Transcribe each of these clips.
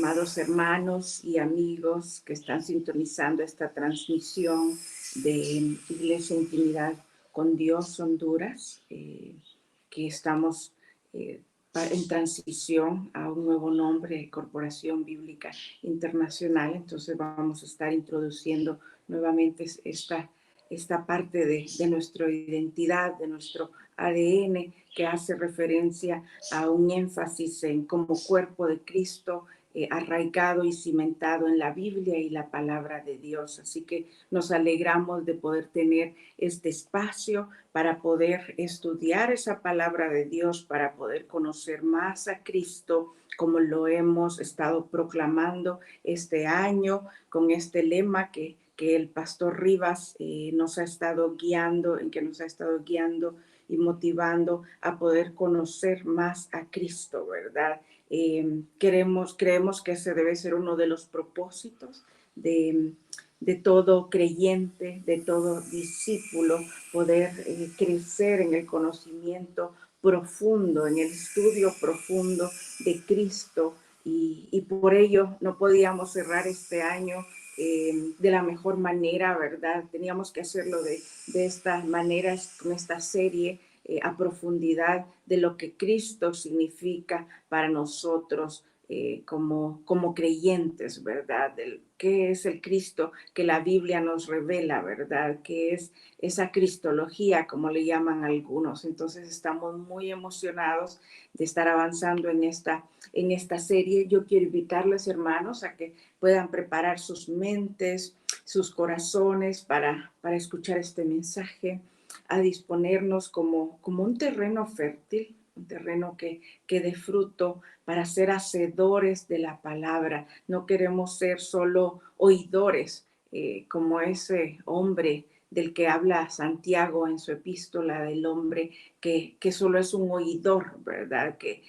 amados hermanos y amigos que están sintonizando esta transmisión de Iglesia Intimidad con Dios Honduras, que estamos en transición a un nuevo nombre, Corporación Bíblica Internacional. Entonces vamos a estar introduciendo nuevamente esta parte de nuestra identidad, de nuestro ADN, que hace referencia a un énfasis en como cuerpo de Cristo, arraigado y cimentado en la Biblia y la palabra de Dios. Así que nos alegramos de poder tener este espacio para poder estudiar esa palabra de Dios, para poder conocer más a Cristo, como lo hemos estado proclamando este año con este lema que el pastor Rivas nos ha estado guiando, en que nos ha estado guiando y motivando a poder conocer más a Cristo, ¿verdad? Creemos que ese debe ser uno de los propósitos de todo creyente, de todo discípulo, poder crecer en el conocimiento profundo, en el estudio profundo de Cristo, y por ello no podíamos cerrar este año de la mejor manera, ¿verdad? Teníamos que hacerlo de esta manera, con esta serie a profundidad de lo que Cristo significa para nosotros como creyentes, ¿verdad? ¿Qué es el Cristo que la Biblia nos revela, ¿verdad? ¿Qué es esa cristología, como le llaman algunos? Entonces estamos muy emocionados de estar avanzando en esta serie. Yo quiero invitarles, hermanos, a que puedan preparar sus mentes, sus corazones para escuchar este mensaje, a disponernos como un terreno fértil, un terreno que dé fruto para ser hacedores de la palabra. No queremos ser solo oidores, como ese hombre del que habla Santiago en su epístola, del hombre que solo es un oidor, ¿verdad? Que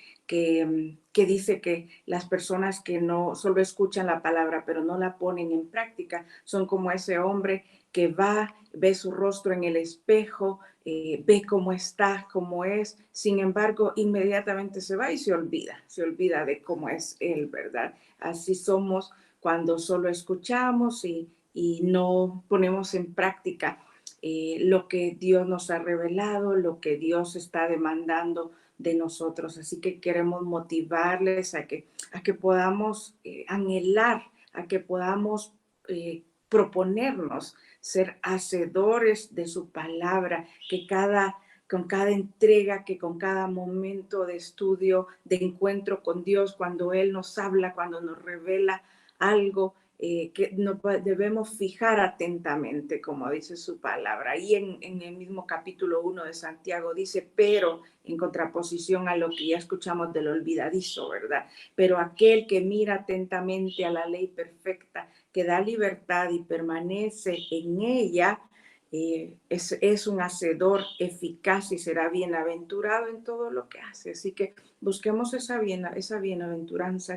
dice que las personas que no solo escuchan la palabra pero no la ponen en práctica son como ese hombre que va, ve su rostro en el espejo, ve cómo está, cómo es, sin embargo, inmediatamente se va y se olvida de cómo es él, ¿verdad? Así somos cuando solo escuchamos y no ponemos en práctica lo que Dios nos ha revelado, lo que Dios está demandando de nosotros. Así que queremos motivarles a que podamos anhelar, a que podamos proponernos ser hacedores de su palabra, con cada entrega, que con cada momento de estudio, de encuentro con Dios, cuando Él nos habla, cuando nos revela algo, que nos debemos fijar atentamente, como dice su palabra. Y en el mismo capítulo 1 de Santiago dice, pero en contraposición a lo que ya escuchamos del olvidadizo, ¿verdad? Pero aquel que mira atentamente a la ley perfecta, que da libertad y permanece en ella, es un hacedor eficaz y será bienaventurado en todo lo que hace. Así que busquemos esa bienaventuranza,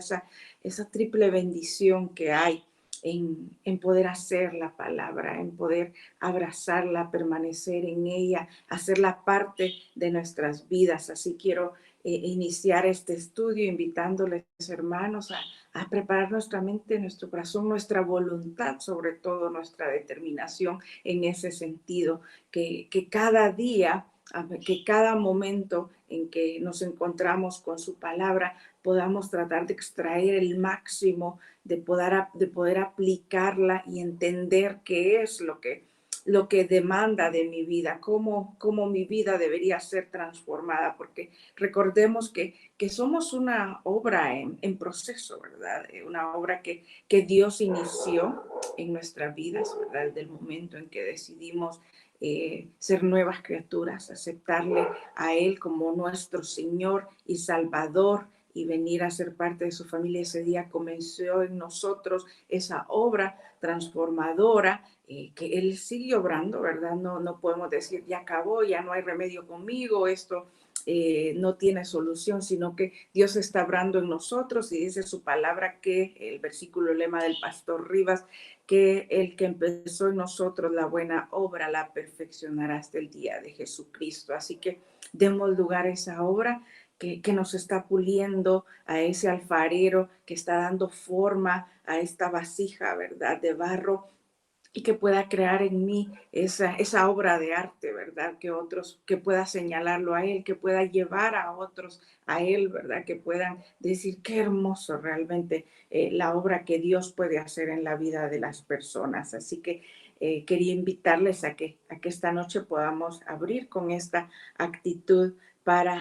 esa triple bendición que hay en poder hacer la palabra, en poder abrazarla, permanecer en ella, hacerla parte de nuestras vidas. Así quiero iniciar este estudio invitándoles, hermanos, a preparar nuestra mente, nuestro corazón, nuestra voluntad, sobre todo nuestra determinación en ese sentido, que cada día, que cada momento en que nos encontramos con su palabra, podamos tratar de extraer el máximo, de poder aplicarla y entender qué es lo que demanda de mi vida, cómo mi vida debería ser transformada, porque recordemos que somos una obra en proceso, ¿verdad? Una obra que Dios inició en nuestras vidas, ¿verdad? Desde el momento en que decidimos ser nuevas criaturas, aceptarle a Él como nuestro Señor y Salvador, y venir a ser parte de su familia. Ese día comenzó en nosotros esa obra transformadora, que Él sigue obrando, ¿verdad? No podemos decir, ya acabó, ya no hay remedio conmigo, esto no tiene solución, sino que Dios está obrando en nosotros, y dice su palabra, que el versículo lema del pastor Rivas, que el que empezó en nosotros la buena obra la perfeccionará hasta el día de Jesucristo. Así que demos lugar a esa obra, que nos está puliendo, a ese alfarero que está dando forma a esta vasija, ¿verdad? De barro, y que pueda crear en mí esa obra de arte, ¿verdad? Que otros, que pueda señalarlo a Él, que pueda llevar a otros a Él, ¿verdad? Que puedan decir qué hermoso realmente la obra que Dios puede hacer en la vida de las personas. Así que quería invitarles a que esta noche podamos abrir con esta actitud para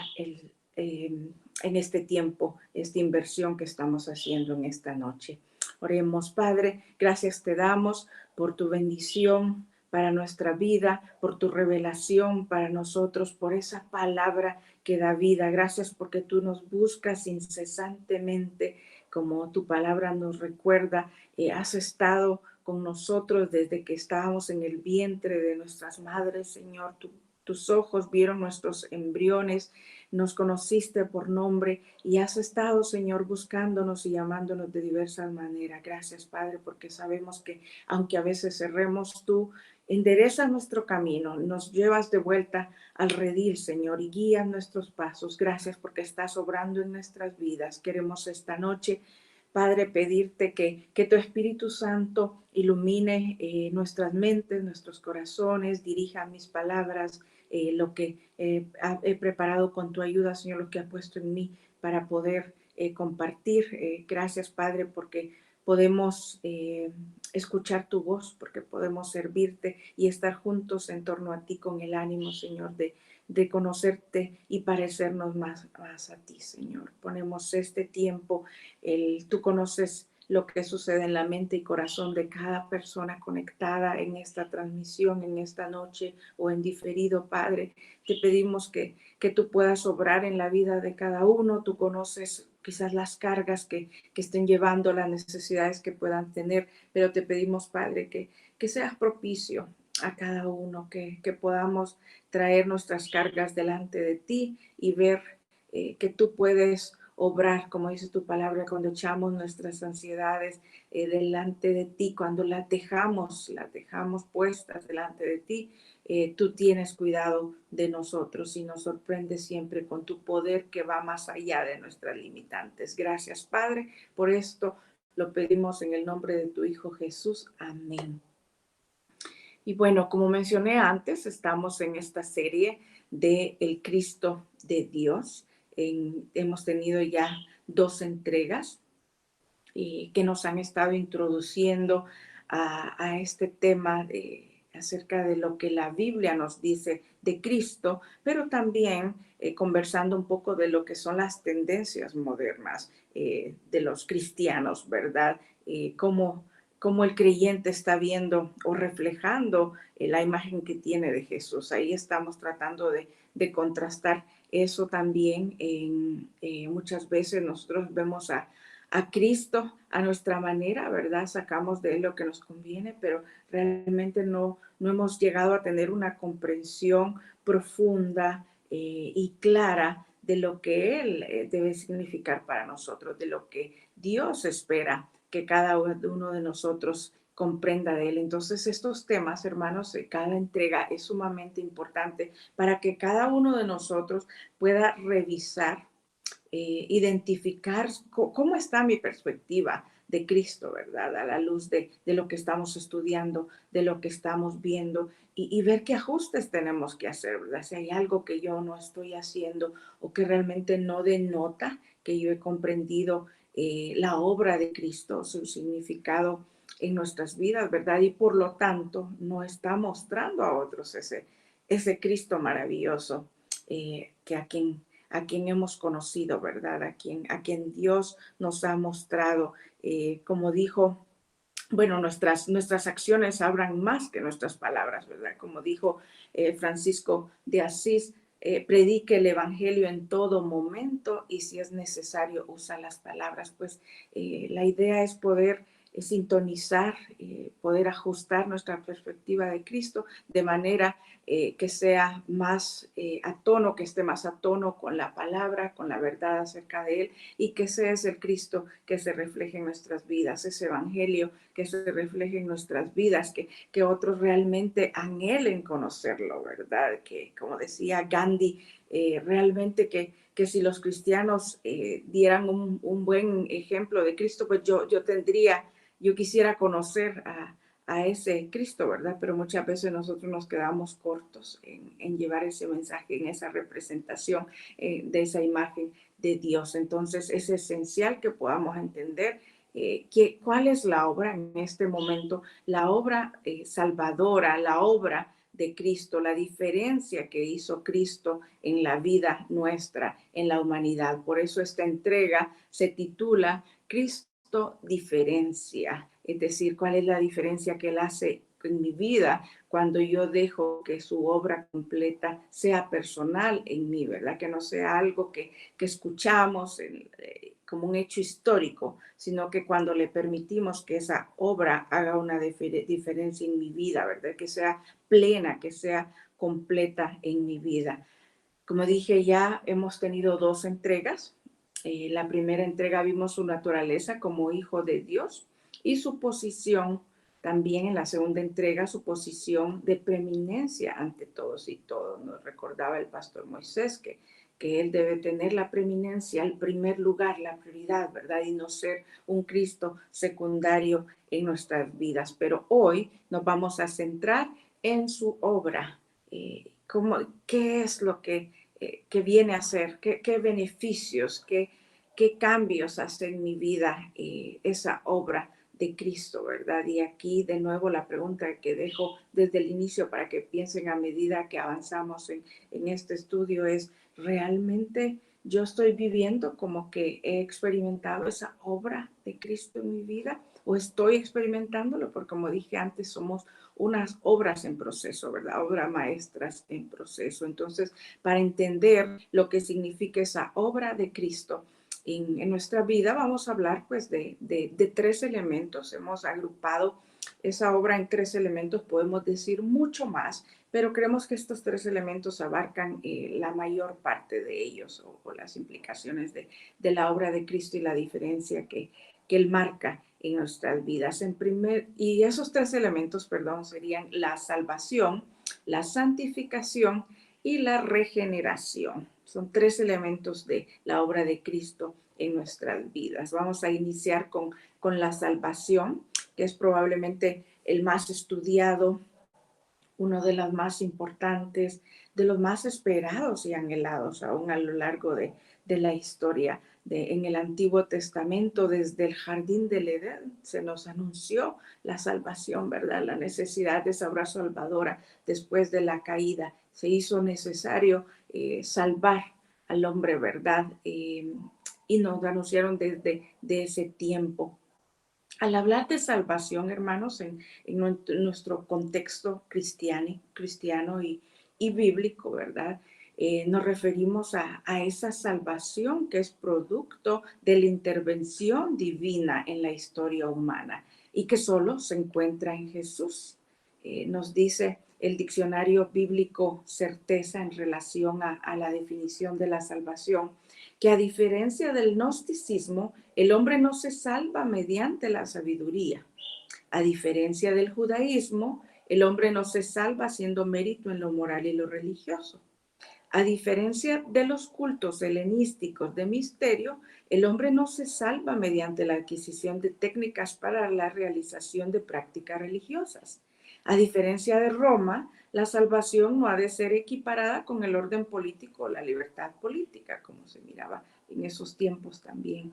en este tiempo, esta inversión que estamos haciendo en esta noche. Oremos, Padre, gracias te damos por tu bendición para nuestra vida, por tu revelación para nosotros, por esa palabra que da vida. Gracias porque tú nos buscas incesantemente, como tu palabra nos recuerda. Has estado con nosotros desde que estábamos en el vientre de nuestras madres, Señor. Tus ojos vieron nuestros embriones, nos conociste por nombre y has estado, Señor, buscándonos y llamándonos de diversas maneras. Gracias, Padre, porque sabemos que aunque a veces erremos, tú enderezas nuestro camino, nos llevas de vuelta al redil, Señor, y guías nuestros pasos. Gracias porque estás obrando en nuestras vidas. Queremos esta noche, Padre, pedirte que tu Espíritu Santo ilumine nuestras mentes, nuestros corazones, dirija mis palabras, lo que he preparado con tu ayuda, Señor, lo que has puesto en mí para poder compartir. Gracias, Padre, porque podemos escuchar tu voz, porque podemos servirte y estar juntos en torno a ti con el ánimo, Señor, de conocerte y parecernos más a ti, Señor. Ponemos este tiempo, tú conoces lo que sucede en la mente y corazón de cada persona conectada en esta transmisión, en esta noche o en diferido, Padre. Te pedimos que tú puedas obrar en la vida de cada uno. Tú conoces quizás las cargas que estén llevando, las necesidades que puedan tener, pero te pedimos, Padre, que seas propicio a cada uno, que podamos traer nuestras cargas delante de ti y ver que tú puedes obrar, como dice tu palabra, cuando echamos nuestras ansiedades delante de ti, cuando las dejamos puestas delante de ti, tú tienes cuidado de nosotros y nos sorprendes siempre con tu poder que va más allá de nuestras limitantes. Gracias, Padre, por esto lo pedimos en el nombre de tu Hijo Jesús. Amén. Y bueno, como mencioné antes, estamos en esta serie de El Cristo de Dios. Hemos tenido ya 2 entregas que nos han estado introduciendo a este tema acerca de lo que la Biblia nos dice de Cristo, pero también conversando un poco de lo que son las tendencias modernas de los cristianos, ¿verdad? Cómo el creyente está viendo o reflejando la imagen que tiene de Jesús. Ahí estamos tratando de contrastar eso también. Muchas veces nosotros vemos a Cristo a nuestra manera, ¿verdad? Sacamos de Él lo que nos conviene, pero realmente no hemos llegado a tener una comprensión profunda y clara de lo que Él debe significar para nosotros, de lo que Dios espera que cada uno de nosotros comprenda de Él. Entonces, estos temas, hermanos, cada entrega es sumamente importante para que cada uno de nosotros pueda revisar identificar cómo está mi perspectiva de Cristo, ¿verdad? A la luz de lo que estamos estudiando, de lo que estamos viendo y ver qué ajustes tenemos que hacer, ¿verdad? Si hay algo que yo no estoy haciendo o que realmente no denota que yo he comprendido la obra de Cristo, su significado en nuestras vidas, ¿verdad? Y por lo tanto no está mostrando a otros ese Cristo maravilloso que a quien hemos conocido, ¿verdad? A quien Dios nos ha mostrado. Como dijo, bueno, nuestras acciones hablan más que nuestras palabras, ¿verdad? Como dijo Francisco de Asís, predique el Evangelio en todo momento y si es necesario usa las palabras. Pues la idea es poder sintonizar, poder ajustar nuestra perspectiva de Cristo de manera que sea más a tono, que esté más a tono con la palabra, con la verdad acerca de Él y que ese es el Cristo que se refleje en nuestras vidas, ese Evangelio que se refleje en nuestras vidas, que otros realmente anhelen conocerlo, ¿verdad? Que como decía Gandhi, realmente que si los cristianos dieran un buen ejemplo de Cristo, pues yo quisiera conocer a ese Cristo, ¿verdad? Pero muchas veces nosotros nos quedamos cortos en llevar ese mensaje, en esa representación de esa imagen de Dios. Entonces es esencial que podamos entender cuál es la obra en este momento, la obra salvadora, la obra de Cristo, la diferencia que hizo Cristo en la vida nuestra, en la humanidad. Por eso esta entrega se titula Cristo diferencia, es decir, cuál es la diferencia que Él hace en mi vida cuando yo dejo que su obra completa sea personal en mí, ¿verdad? Que no sea algo que escuchamos como un hecho histórico, sino que cuando le permitimos que esa obra haga una diferencia en mi vida, ¿verdad? Que sea plena, que sea completa en mi vida. Como dije, ya hemos tenido 2 entregas. La primera entrega vimos su naturaleza como hijo de Dios y su posición también en la segunda entrega, su posición de preeminencia ante todos y todos. Nos recordaba el pastor Moisés que él debe tener la preeminencia, el primer lugar, la prioridad, ¿verdad? Y no ser un Cristo secundario en nuestras vidas. Pero hoy nos vamos a centrar en su obra. ¿Qué es lo que viene a hacer? ¿Qué beneficios, qué cambios hace en mi vida esa obra de Cristo, ¿verdad? Y aquí de nuevo la pregunta que dejo desde el inicio para que piensen a medida que avanzamos en este estudio es, ¿realmente yo estoy viviendo como que he experimentado esa obra de Cristo en mi vida? ¿O estoy experimentándolo? Porque como dije antes, somos unas obras en proceso, ¿verdad? Obras maestras en proceso. Entonces, para entender lo que significa esa obra de Cristo en nuestra vida, vamos a hablar pues de 3 elementos. Hemos agrupado esa obra en 3 elementos, podemos decir mucho más, pero creemos que estos 3 elementos abarcan la mayor parte de ellos o las implicaciones de la obra de Cristo y la diferencia que Él marca en nuestras vidas. Y esos 3 elementos, perdón, serían la salvación, la santificación y la regeneración. Son 3 elementos de la obra de Cristo en nuestras vidas. Vamos a iniciar con la salvación, que es probablemente el más estudiado, uno de los más importantes, de los más esperados y anhelados aún a lo largo de la historia. En el Antiguo Testamento, desde el jardín del Edén, se nos anunció la salvación, ¿verdad? La necesidad de esa obra salvadora después de la caída. Se hizo necesario salvar al hombre, ¿verdad? Y nos anunciaron desde ese tiempo. Al hablar de salvación, hermanos, en nuestro contexto cristiano y bíblico, ¿verdad? Nos referimos a esa salvación que es producto de la intervención divina en la historia humana y que solo se encuentra en Jesús. Nos dice el diccionario bíblico Certeza en relación a la definición de la salvación, que a diferencia del gnosticismo, el hombre no se salva mediante la sabiduría. A diferencia del judaísmo, el hombre no se salva haciendo mérito en lo moral y lo religioso. A diferencia de los cultos helenísticos de misterio, el hombre no se salva mediante la adquisición de técnicas para la realización de prácticas religiosas. A diferencia de Roma, la salvación no ha de ser equiparada con el orden político o la libertad política, como se miraba en esos tiempos también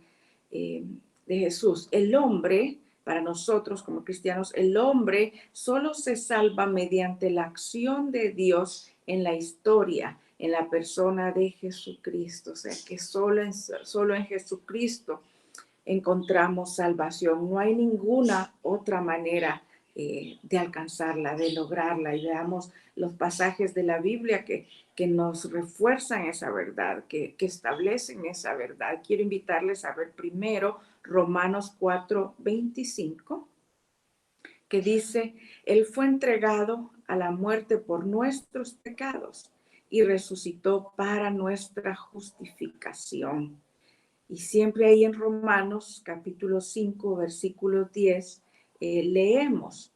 de Jesús. El hombre, para nosotros como cristianos, el hombre solo se salva mediante la acción de Dios en la historia, en la persona de Jesucristo. O sea, que solo en Jesucristo encontramos salvación. No hay ninguna otra manera de alcanzarla, de lograrla. Y veamos los pasajes de la Biblia que nos refuerzan esa verdad, que establecen esa verdad. Quiero invitarles a ver primero Romanos 4:25, que dice, Él fue entregado a la muerte por nuestros pecados y resucitó para nuestra justificación. Y siempre ahí en Romanos capítulo 5, versículo 10, leemos,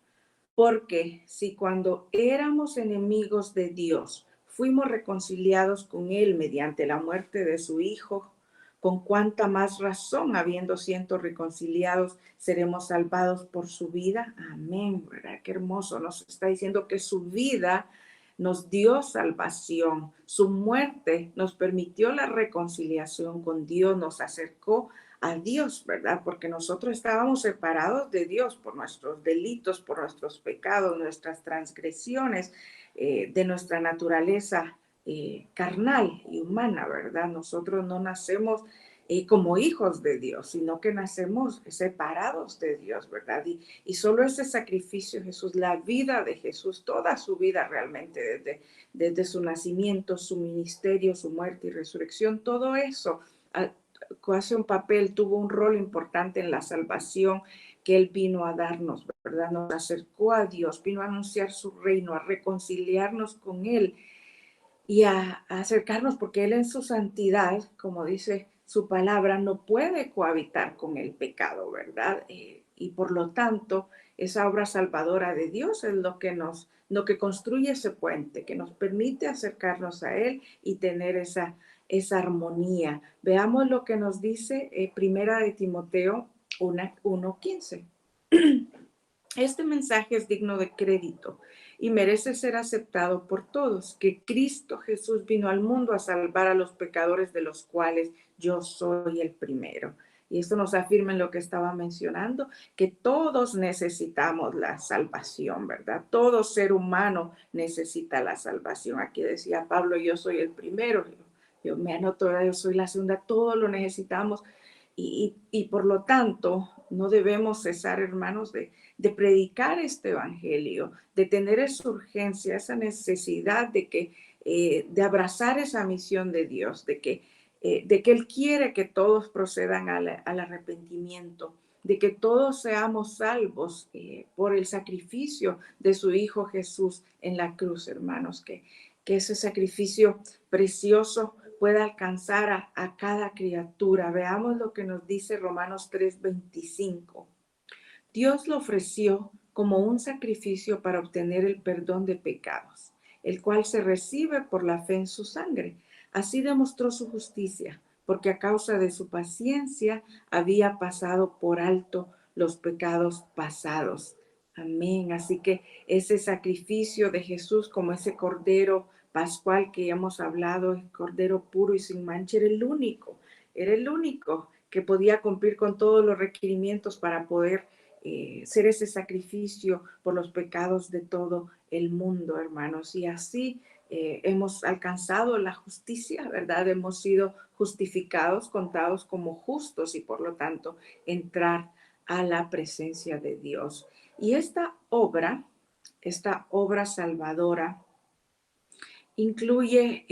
porque si cuando éramos enemigos de Dios fuimos reconciliados con Él mediante la muerte de su Hijo, con cuánta más razón, habiendo sido reconciliados, seremos salvados por su vida. Amén, ¿verdad? Qué hermoso. Nos está diciendo que su vida nos dio salvación. Su muerte nos permitió la reconciliación con Dios, nos acercó a Dios, ¿verdad? Porque nosotros estábamos separados de Dios por nuestros delitos, por nuestros pecados, nuestras transgresiones, de nuestra naturaleza carnal y humana, ¿verdad? Nosotros no nacemos como hijos de Dios, sino que nacemos separados de Dios, ¿verdad? Y solo ese sacrificio, Jesús, la vida de Jesús, toda su vida realmente, desde su nacimiento, su ministerio, su muerte y resurrección, todo eso hace un papel, tuvo un rol importante en la salvación que Él vino a darnos, ¿verdad? Nos acercó a Dios, vino a anunciar su reino, a reconciliarnos con Él y a acercarnos, porque Él en su santidad, como dice su palabra, no puede cohabitar con el pecado, ¿verdad? Y por lo tanto, esa obra salvadora de Dios es lo que construye ese puente, que nos permite acercarnos a Él y tener esa armonía. Veamos lo que nos dice Primera de Timoteo 1:15. Este mensaje es digno de crédito y merece ser aceptado por todos, que Cristo Jesús vino al mundo a salvar a los pecadores, de los cuales yo soy el primero. Y esto nos afirma en lo que estaba mencionando, que todos necesitamos la salvación, ¿verdad? Todo ser humano necesita la salvación. Aquí decía Pablo, yo soy el primero, yo me anoto, yo soy la segunda, todos lo necesitamos. Y por lo tanto, no debemos cesar, hermanos, de predicar este evangelio, de tener esa urgencia, esa necesidad de abrazar esa misión de Dios, de que Él quiere que todos procedan al arrepentimiento, de que todos seamos salvos por el sacrificio de su Hijo Jesús en la cruz, hermanos, que ese sacrificio precioso pueda alcanzar a cada criatura. Veamos lo que nos dice Romanos 3:25. Dios lo ofreció como un sacrificio para obtener el perdón de pecados, el cual se recibe por la fe en su sangre. Así demostró su justicia, porque a causa de su paciencia había pasado por alto los pecados pasados. Amén. Así que ese sacrificio de Jesús como ese cordero pascual que hemos hablado, el cordero puro y sin mancha, era el único que podía cumplir con todos los requerimientos para poder ser ese sacrificio por los pecados de todo el mundo, hermanos. Y así hemos alcanzado la justicia, ¿verdad? Hemos sido justificados, contados como justos y por lo tanto entrar a la presencia de Dios. Y esta obra salvadora, incluye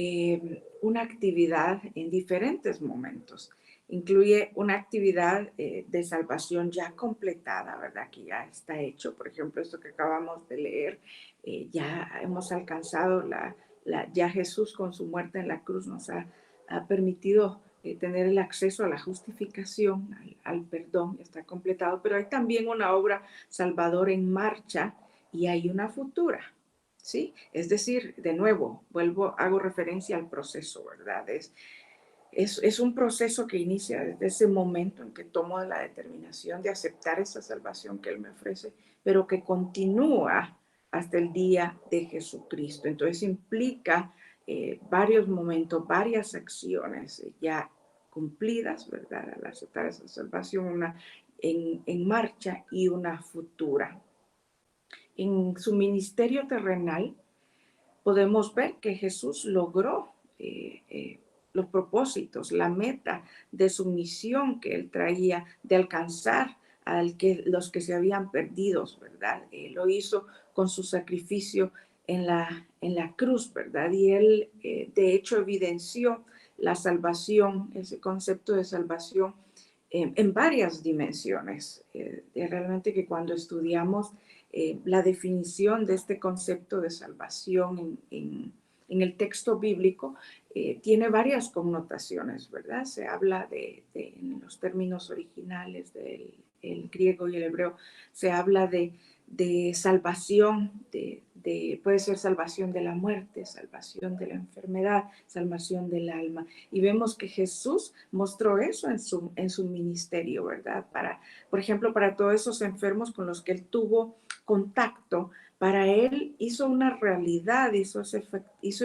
una actividad en diferentes momentos. Incluye una actividad de salvación ya completada, ¿verdad? Que ya está hecho. Por ejemplo, esto que acabamos de leer, ya hemos alcanzado ya Jesús con su muerte en la cruz nos ha permitido tener el acceso a la justificación, al perdón, está completado. Pero hay también una obra salvadora en marcha y hay una futura. ¿Sí? Es decir, de nuevo, hago referencia al proceso, ¿verdad? Es un proceso que inicia desde ese momento en que tomo la determinación de aceptar esa salvación que Él me ofrece, pero que continúa hasta el día de Jesucristo. Entonces implica varios momentos, varias acciones ya cumplidas, ¿verdad? Al aceptar esa salvación, una en marcha y una futura. En su ministerio terrenal, podemos ver que Jesús logró los propósitos, la meta de su misión que Él traía de alcanzar los que se habían perdido, ¿verdad? Lo hizo con su sacrificio en la cruz, ¿verdad? Y Él, de hecho, evidenció la salvación, ese concepto de salvación, en varias dimensiones. Realmente que cuando estudiamos la definición de este concepto de salvación en el texto bíblico, tiene varias connotaciones, ¿verdad? Se habla en los términos originales del el griego y el hebreo, se habla de salvación, puede ser salvación de la muerte, salvación de la enfermedad, salvación del alma. Y vemos que Jesús mostró eso en su ministerio, ¿verdad? Por ejemplo, para todos esos enfermos con los que él tuvo contacto, para él hizo una realidad, hizo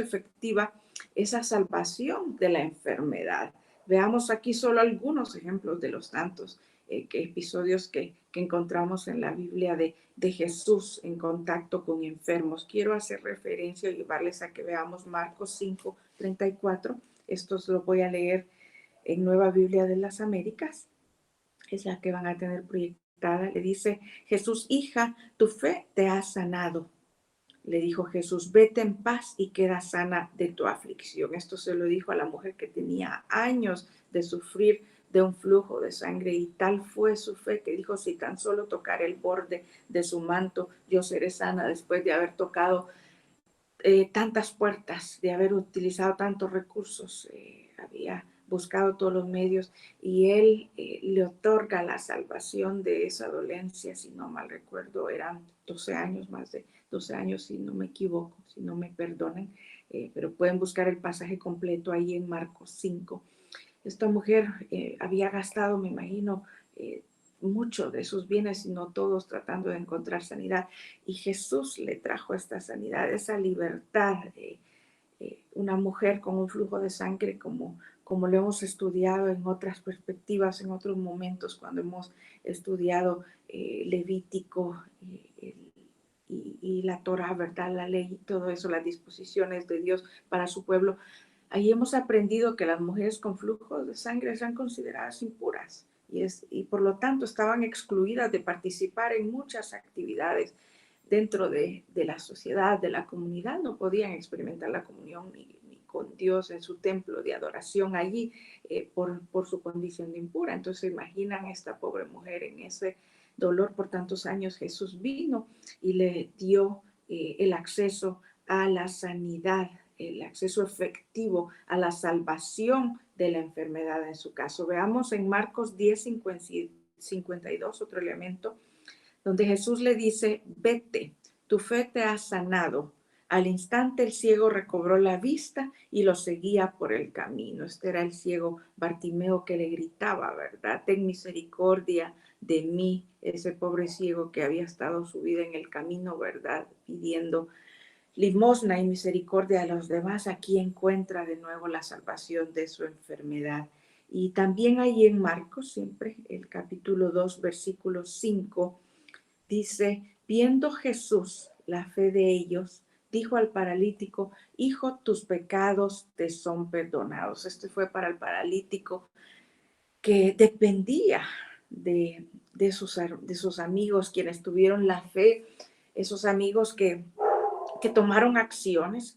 efectiva esa salvación de la enfermedad. Veamos aquí solo algunos ejemplos de los tantos episodios que encontramos en la Biblia de Jesús en contacto con enfermos. Quiero hacer referencia y llevarles a que veamos Marcos 5:34. Estos lo voy a leer en Nueva Biblia de las Américas. Es la que van a tener proyectada. Le dice Jesús: hija, tu fe te ha sanado. Le dijo Jesús: vete en paz y queda sana de tu aflicción. Esto se lo dijo a la mujer que tenía años de sufrir de un flujo de sangre, y tal fue su fe que dijo: si tan solo tocar el borde de su manto, yo seré sana. Después de haber tocado tantas puertas, de haber utilizado tantos recursos, había buscado todos los medios, y él le otorga la salvación de esa dolencia. Si no mal recuerdo, eran 12 años, más de 12 años, si no me equivoco, si no me perdonen, pero pueden buscar el pasaje completo ahí en Marcos 5. Esta mujer había gastado, me imagino, mucho de sus bienes, y no todos, tratando de encontrar sanidad. Y Jesús le trajo esta sanidad, esa libertad. Una mujer con un flujo de sangre, como lo hemos estudiado en otras perspectivas, en otros momentos, cuando hemos estudiado Levítico y la Torá, ¿verdad? La ley y todo eso, las disposiciones de Dios para su pueblo. Ahí hemos aprendido que las mujeres con flujos de sangre eran consideradas impuras, y por lo tanto estaban excluidas de participar en muchas actividades dentro de la sociedad, de la comunidad. No podían experimentar la comunión ni con Dios en su templo de adoración allí, por su condición de impura. Entonces imaginan esta pobre mujer en ese dolor por tantos años. Jesús vino y le dio el acceso a la sanidad, el acceso efectivo a la salvación de la enfermedad en su caso. Veamos en Marcos 10:52, otro elemento, donde Jesús le dice: vete, tu fe te ha sanado. Al instante el ciego recobró la vista y lo seguía por el camino. Este era el ciego Bartimeo que le gritaba, ¿verdad? Ten misericordia de mí, ese pobre ciego que había estado su vida en el camino, ¿verdad? Pidiendo limosna y misericordia a los demás. Aquí encuentra de nuevo la salvación de su enfermedad. Y también ahí en Marcos, siempre el capítulo 2, versículo 5, dice: viendo Jesús la fe de ellos, dijo al paralítico: hijo, tus pecados te son perdonados. Este fue para el paralítico que dependía de sus amigos, quienes tuvieron la fe, esos amigos que tomaron acciones,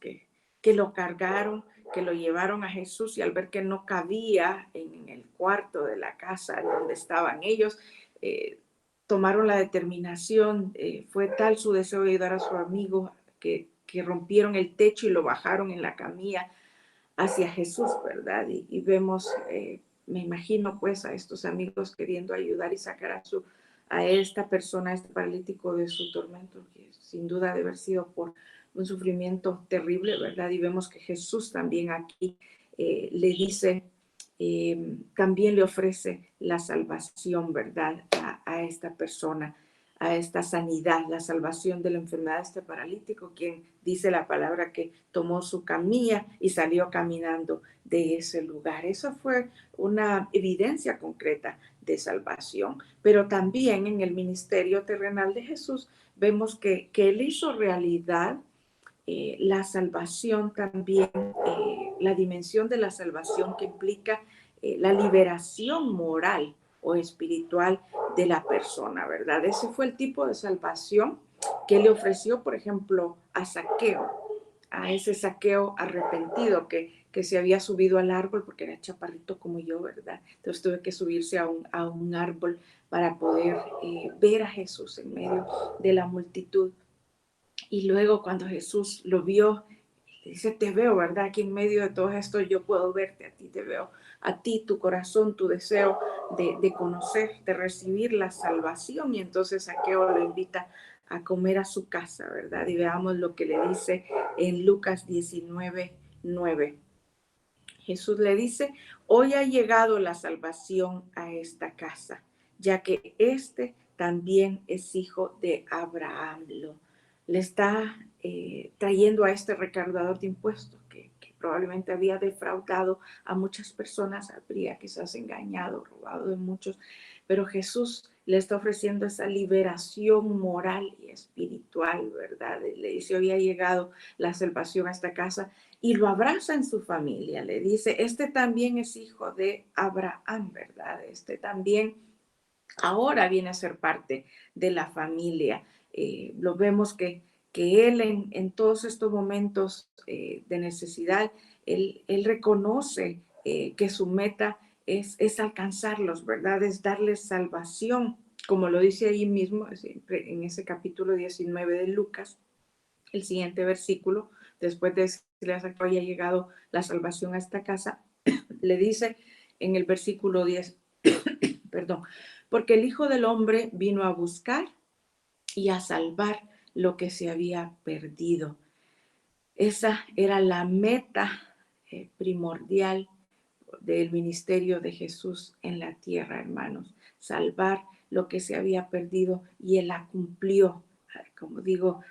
que lo cargaron, que lo llevaron a Jesús, y al ver que no cabía en el cuarto de la casa donde estaban ellos, tomaron la determinación. Fue tal su deseo de ayudar a su amigo que rompieron el techo y lo bajaron en la camilla hacia Jesús, ¿verdad? Y vemos, me imagino pues a estos amigos queriendo ayudar y sacar a esta persona, a este paralítico, de su tormento, que sin duda debe haber sido por un sufrimiento terrible, ¿verdad? Y vemos que Jesús también aquí le dice, también le ofrece la salvación, ¿verdad? A esta persona, a esta sanidad, la salvación de la enfermedad de este paralítico, quien dice la palabra que tomó su camilla y salió caminando de ese lugar. Eso fue una evidencia concreta de salvación. Pero también en el ministerio terrenal de Jesús vemos que él hizo realidad la salvación también, la dimensión de la salvación que implica la liberación moral o espiritual de la persona, ¿verdad? Ese fue el tipo de salvación que le ofreció, por ejemplo, a Zaqueo, a ese Zaqueo arrepentido que se había subido al árbol porque era chaparrito como yo, ¿verdad? Entonces tuve que subirse a un árbol para poder ver a Jesús en medio de la multitud. Y luego cuando Jesús lo vio, dice: te veo, ¿verdad? Aquí en medio de todo esto yo puedo verte a ti, te veo a ti, tu corazón, tu deseo de conocer, de recibir la salvación. Y entonces Zaqueo lo invita a comer a su casa, ¿verdad? Y veamos lo que le dice en Lucas 19:9. Jesús le dice, hoy ha llegado la salvación a esta casa, ya que este también es hijo de Abraham. Le está trayendo a este recaudador de impuestos que probablemente había defraudado a muchas personas, habría quizás engañado, robado de muchos, pero Jesús le está ofreciendo esa liberación moral y espiritual, ¿verdad? Le dice, hoy ha llegado la salvación a esta casa y lo abraza en su familia. Le dice, este también es hijo de Abraham, ¿verdad? Este también ahora viene a ser parte de la familia. Lo vemos que él en todos estos momentos de necesidad, él reconoce que su meta es alcanzarlos, ¿verdad? Es darles salvación, como lo dice ahí mismo, siempre en ese capítulo 19 de Lucas, el siguiente versículo, después de decirles que hoy ha llegado la salvación a esta casa, le dice en el versículo 10, perdón, porque el Hijo del Hombre vino a buscar y a salvar lo que se había perdido. Esa era la meta primordial del ministerio de Jesús en la tierra, hermanos. Salvar lo que se había perdido y Él la cumplió, como digo,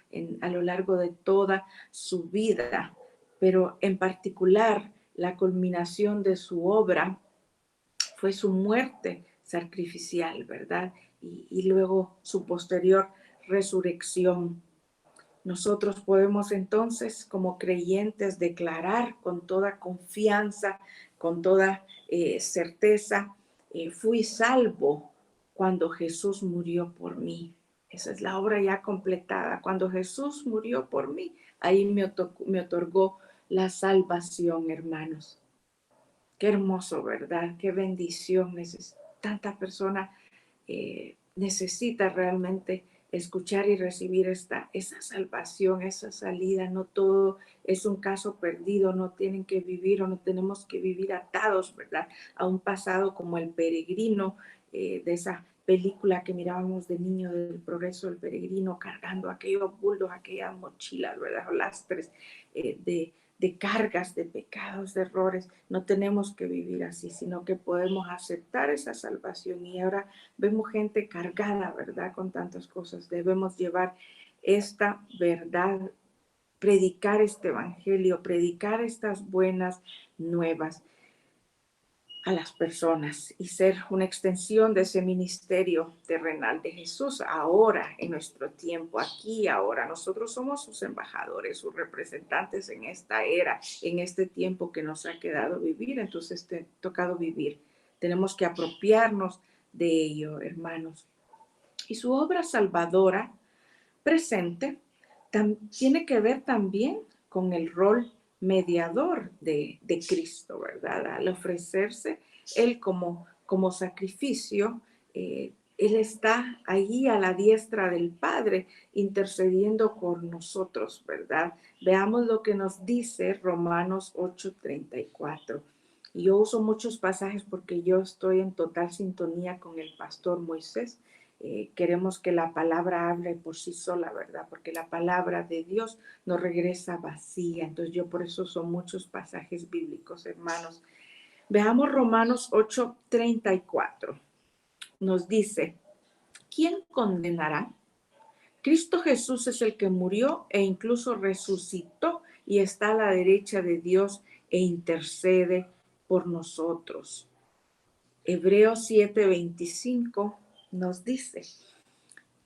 a lo largo de toda su vida. Pero en particular, la culminación de su obra fue su muerte sacrificial, ¿verdad? Y luego su posterior resurrección. Nosotros podemos entonces, como creyentes, declarar con toda confianza, con toda certeza, fui salvo cuando Jesús murió por mí. Esa es la obra ya completada. Cuando Jesús murió por mí, ahí me otorgó la salvación, hermanos. Qué hermoso, ¿verdad? Qué bendición. Tanta persona necesita realmente escuchar y recibir esa salvación, esa salida. No todo es un caso perdido, no tienen que vivir o no tenemos que vivir atados, ¿verdad? A un pasado como El Peregrino, de esa película que mirábamos de niño del progreso del peregrino, cargando aquellos bultos, aquellas mochilas, ¿verdad? O lastres de cargas, de pecados, de errores. No tenemos que vivir así, sino que podemos aceptar esa salvación. Y ahora vemos gente cargada, ¿verdad? Con tantas cosas. Debemos llevar esta verdad, predicar este evangelio, predicar estas buenas nuevas a las personas y ser una extensión de ese ministerio terrenal de Jesús ahora, en nuestro tiempo, aquí ahora. Nosotros somos sus embajadores, sus representantes en esta era, en este tiempo que nos ha quedado vivir, entonces tocado vivir. Tenemos que apropiarnos de ello, hermanos. Y su obra salvadora presente tiene que ver también con el rol mediador de Cristo, ¿verdad? Al ofrecerse Él como sacrificio, Él está allí a la diestra del Padre intercediendo por nosotros, ¿verdad? Veamos lo que nos dice Romanos 8:34. Yo uso muchos pasajes porque yo estoy en total sintonía con el pastor Moisés. Queremos que la palabra hable por sí sola, ¿verdad? Porque la palabra de Dios no regresa vacía. Entonces yo por eso son muchos pasajes bíblicos, hermanos. Veamos Romanos 8:34. Nos dice, ¿quién condenará? Cristo Jesús es el que murió e incluso resucitó y está a la derecha de Dios e intercede por nosotros. Hebreos 7:25 nos dice,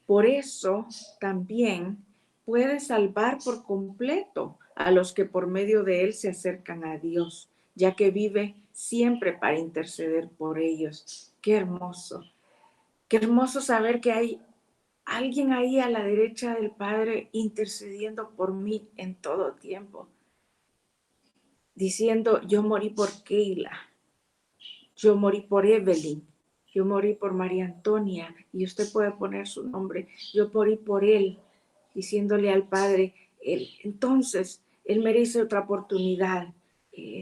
por eso también puede salvar por completo a los que por medio de él se acercan a Dios, ya que vive siempre para interceder por ellos. Qué hermoso saber que hay alguien ahí a la derecha del Padre intercediendo por mí en todo tiempo, diciendo, yo morí por Keila, yo morí por Evelyn, yo morí por María Antonia, y usted puede poner su nombre, yo morí por él, diciéndole al Padre, entonces, él merece otra oportunidad.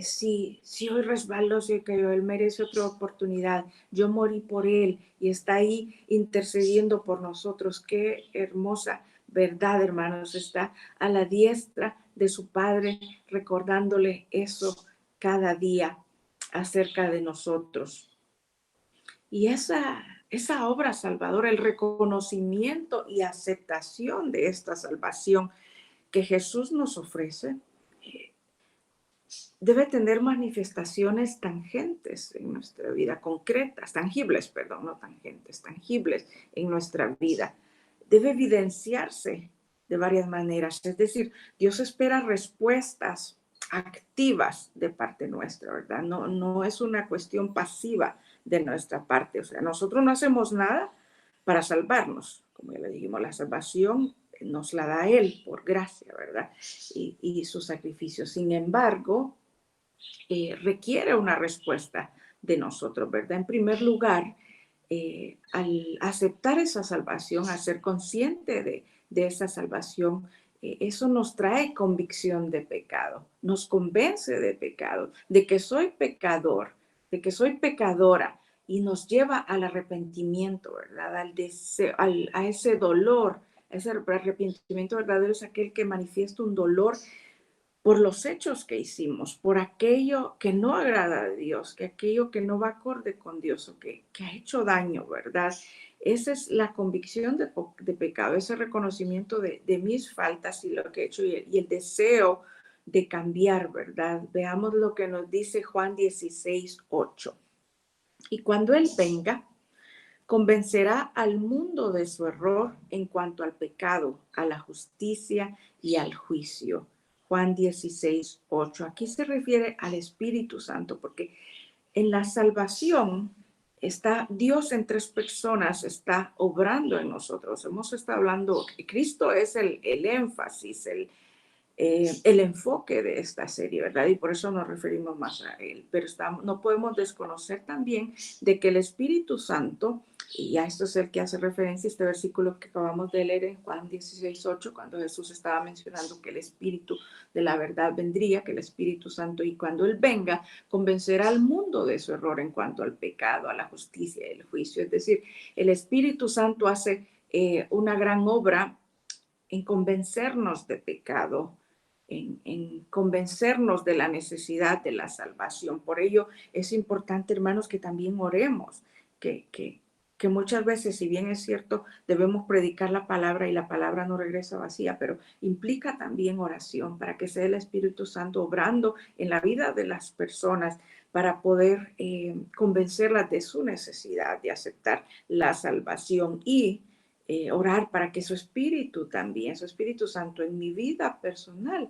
si hoy resbaló, si hoy cayó, Él merece otra oportunidad. Yo morí por Él y está ahí intercediendo por nosotros. Qué hermosa verdad, hermanos. Está a la diestra de su Padre, recordándole eso cada día acerca de nosotros. Y esa obra salvadora, el reconocimiento y aceptación de esta salvación que Jesús nos ofrece, debe tener manifestaciones tangentes en nuestra vida, concretas, tangibles, perdón, no tangentes, tangibles en nuestra vida. Debe evidenciarse de varias maneras. Es decir, Dios espera respuestas activas de parte nuestra, ¿verdad? No es una cuestión pasiva de nuestra parte. O sea, nosotros no hacemos nada para salvarnos. Como ya le dijimos, la salvación nos la da Él por gracia, ¿verdad? Y su sacrificio. Sin embargo, requiere una respuesta de nosotros, ¿verdad? En primer lugar, al aceptar esa salvación, a ser consciente de esa salvación, eso nos trae convicción de pecado, nos convence de pecado, de que soy pecador, de que soy pecadora, y nos lleva al arrepentimiento, ¿verdad? Al deseo, a ese dolor. Ese arrepentimiento verdadero es aquel que manifiesta un dolor por los hechos que hicimos, por aquello que no agrada a Dios, que aquello que no va acorde con Dios o que ha hecho daño, ¿verdad? Esa es la convicción de pecado, ese reconocimiento de mis faltas y lo que he hecho y el deseo de cambiar, ¿verdad? Veamos lo que nos dice Juan 16:8. Y cuando Él venga, convencerá al mundo de su error en cuanto al pecado, a la justicia y al juicio. Juan 16:8. Aquí se refiere al Espíritu Santo, porque en la salvación está Dios en tres personas, está obrando en nosotros. Hemos estado hablando, Cristo es el énfasis, el enfoque de esta serie, ¿verdad? Y por eso nos referimos más a él. Pero no podemos desconocer también de que el Espíritu Santo, y ya esto es el que hace referencia a este versículo que acabamos de leer en Juan 16:8, cuando Jesús estaba mencionando que el Espíritu de la verdad vendría, que el Espíritu Santo, y cuando Él venga, convencerá al mundo de su error en cuanto al pecado, a la justicia y el juicio. Es decir, el Espíritu Santo hace una gran obra en convencernos de pecado, en convencernos de la necesidad de la salvación. Por ello es importante, hermanos, que también oremos, que muchas veces, si bien es cierto, debemos predicar la palabra y la palabra no regresa vacía, pero implica también oración para que sea el Espíritu Santo obrando en la vida de las personas para poder convencerlas de su necesidad de aceptar la salvación y orar para que su Espíritu también, su Espíritu Santo en mi vida personal,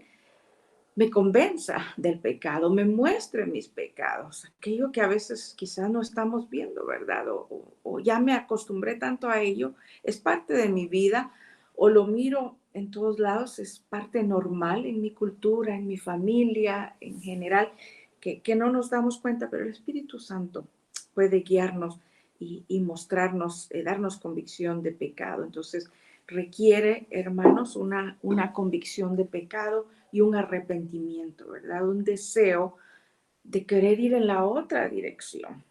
me convenza del pecado, me muestre mis pecados, aquello que a veces quizás no estamos viendo, ¿verdad? O ya me acostumbré tanto a ello, es parte de mi vida, o lo miro en todos lados, es parte normal en mi cultura, en mi familia, en general, que no nos damos cuenta, pero el Espíritu Santo puede guiarnos y mostrarnos, darnos convicción de pecado. Entonces, requiere, hermanos, una convicción de pecado y un arrepentimiento, ¿verdad? Un deseo de querer ir en la otra dirección.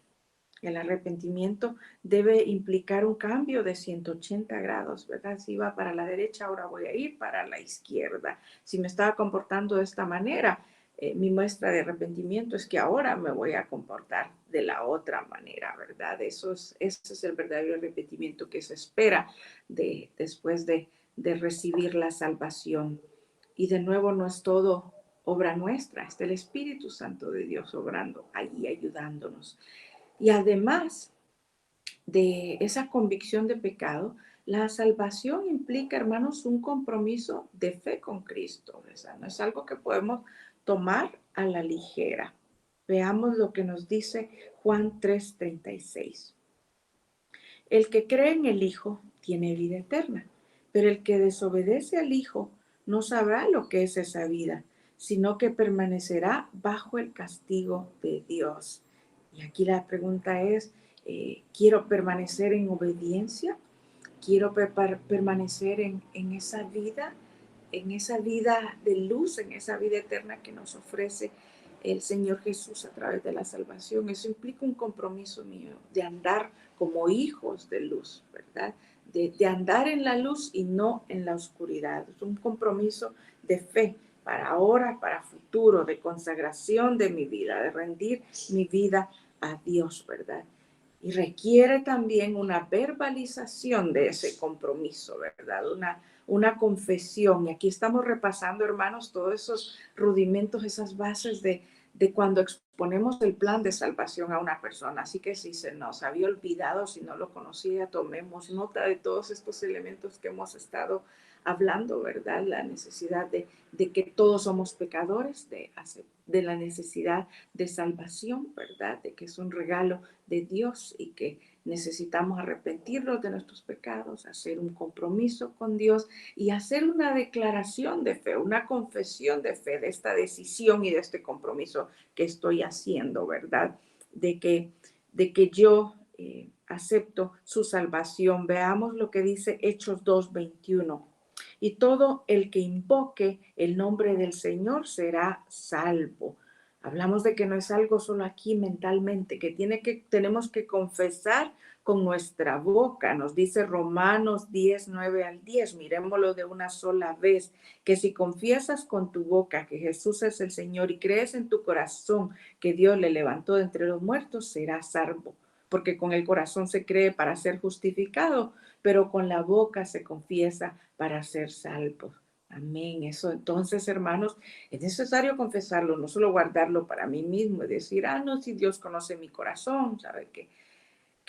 El arrepentimiento debe implicar un cambio de 180 grados, ¿verdad? Si iba para la derecha, ahora voy a ir para la izquierda. Si me estaba comportando de esta manera, mi muestra de arrepentimiento es que ahora me voy a comportar de la otra manera, ¿verdad? Ese es el verdadero arrepentimiento que se espera después de recibir la salvación. Y de nuevo, no es todo obra nuestra, está el Espíritu Santo de Dios obrando allí, ayudándonos. Y además de esa convicción de pecado, la salvación implica, hermanos, un compromiso de fe con Cristo. O sea, no es algo que podemos tomar a la ligera. Veamos lo que nos dice Juan 3:36. El que cree en el Hijo tiene vida eterna, pero el que desobedece al Hijo no sabrá lo que es esa vida, sino que permanecerá bajo el castigo de Dios. Y aquí la pregunta es, ¿quiero permanecer en obediencia? ¿Quiero permanecer en esa vida de luz, en esa vida eterna que nos ofrece el Señor Jesús a través de la salvación. Eso implica un compromiso mío de andar como hijos de luz, ¿verdad? De andar en la luz y no en la oscuridad. Es un compromiso de fe para ahora, para futuro, de consagración de mi vida, de rendir mi vida a Dios, ¿verdad? Y requiere también una verbalización de ese compromiso, ¿verdad? Una confesión. Y aquí estamos repasando, hermanos, todos esos rudimentos, esas bases de cuando exponemos el plan de salvación a una persona. Así que si se nos había olvidado, si no lo conocía, tomemos nota de todos estos elementos que hemos estado hablando, ¿verdad? La necesidad de que todos somos pecadores, de la necesidad de salvación, ¿verdad? De que es un regalo de Dios y que necesitamos arrepentirnos de nuestros pecados, hacer un compromiso con Dios y hacer una declaración de fe, una confesión de fe de esta decisión y de este compromiso que estoy haciendo, ¿verdad? De que yo acepto su salvación. Veamos lo que dice Hechos 2:21. Y todo el que invoque el nombre del Señor será salvo. Hablamos de que no es algo solo aquí mentalmente, que tenemos que confesar con nuestra boca. Nos dice Romanos 10:9-10. Miremoslo de una sola vez, que si confiesas con tu boca que Jesús es el Señor y crees en tu corazón que Dios le levantó de entre los muertos, serás salvo. Porque con el corazón se cree para ser justificado, pero con la boca se confiesa para ser salvo. Amén. Eso entonces, hermanos, es necesario confesarlo, no solo guardarlo para mí mismo y decir, no, si Dios conoce mi corazón, sabe que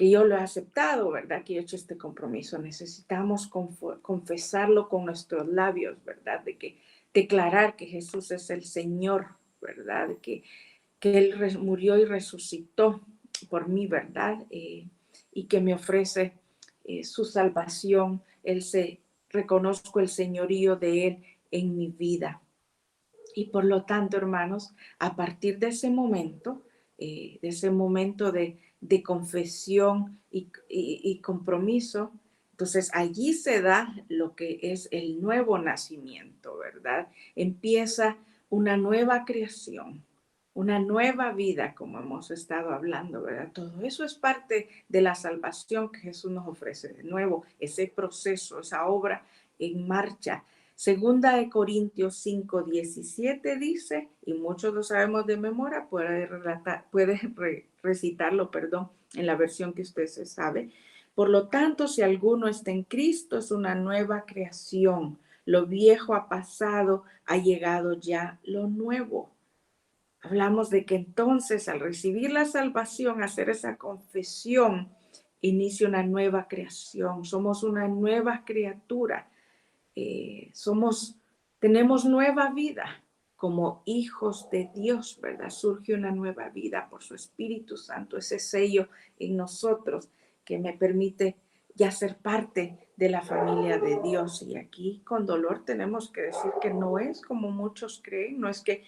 yo lo he aceptado, ¿verdad? Que yo he hecho este compromiso. Necesitamos confesarlo con nuestros labios, ¿verdad? De que declarar que Jesús es el Señor, ¿verdad? Que Él murió y resucitó por mí, ¿verdad? Y que me ofrece su salvación. Reconozco el señorío de Él en mi vida. Y por lo tanto, hermanos, a partir de ese momento de confesión y compromiso, entonces allí se da lo que es el nuevo nacimiento, ¿verdad? Empieza una nueva creación, una nueva vida, como hemos estado hablando, ¿verdad? Todo eso es parte de la salvación que Jesús nos ofrece de nuevo, ese proceso, esa obra en marcha. Segunda de Corintios 5:17 dice, y muchos lo sabemos de memoria, puede recitarlo, en la versión que usted se sabe. Por lo tanto, si alguno está en Cristo, es una nueva creación. Lo viejo ha pasado, ha llegado ya lo nuevo. Hablamos de que entonces al recibir la salvación, hacer esa confesión, inicia una nueva creación. Somos una nueva criatura. Tenemos nueva vida como hijos de Dios, ¿verdad? Surge una nueva vida por su Espíritu Santo, ese sello en nosotros que me permite ya ser parte de la familia de Dios. Y aquí con dolor tenemos que decir que no es como muchos creen, no es que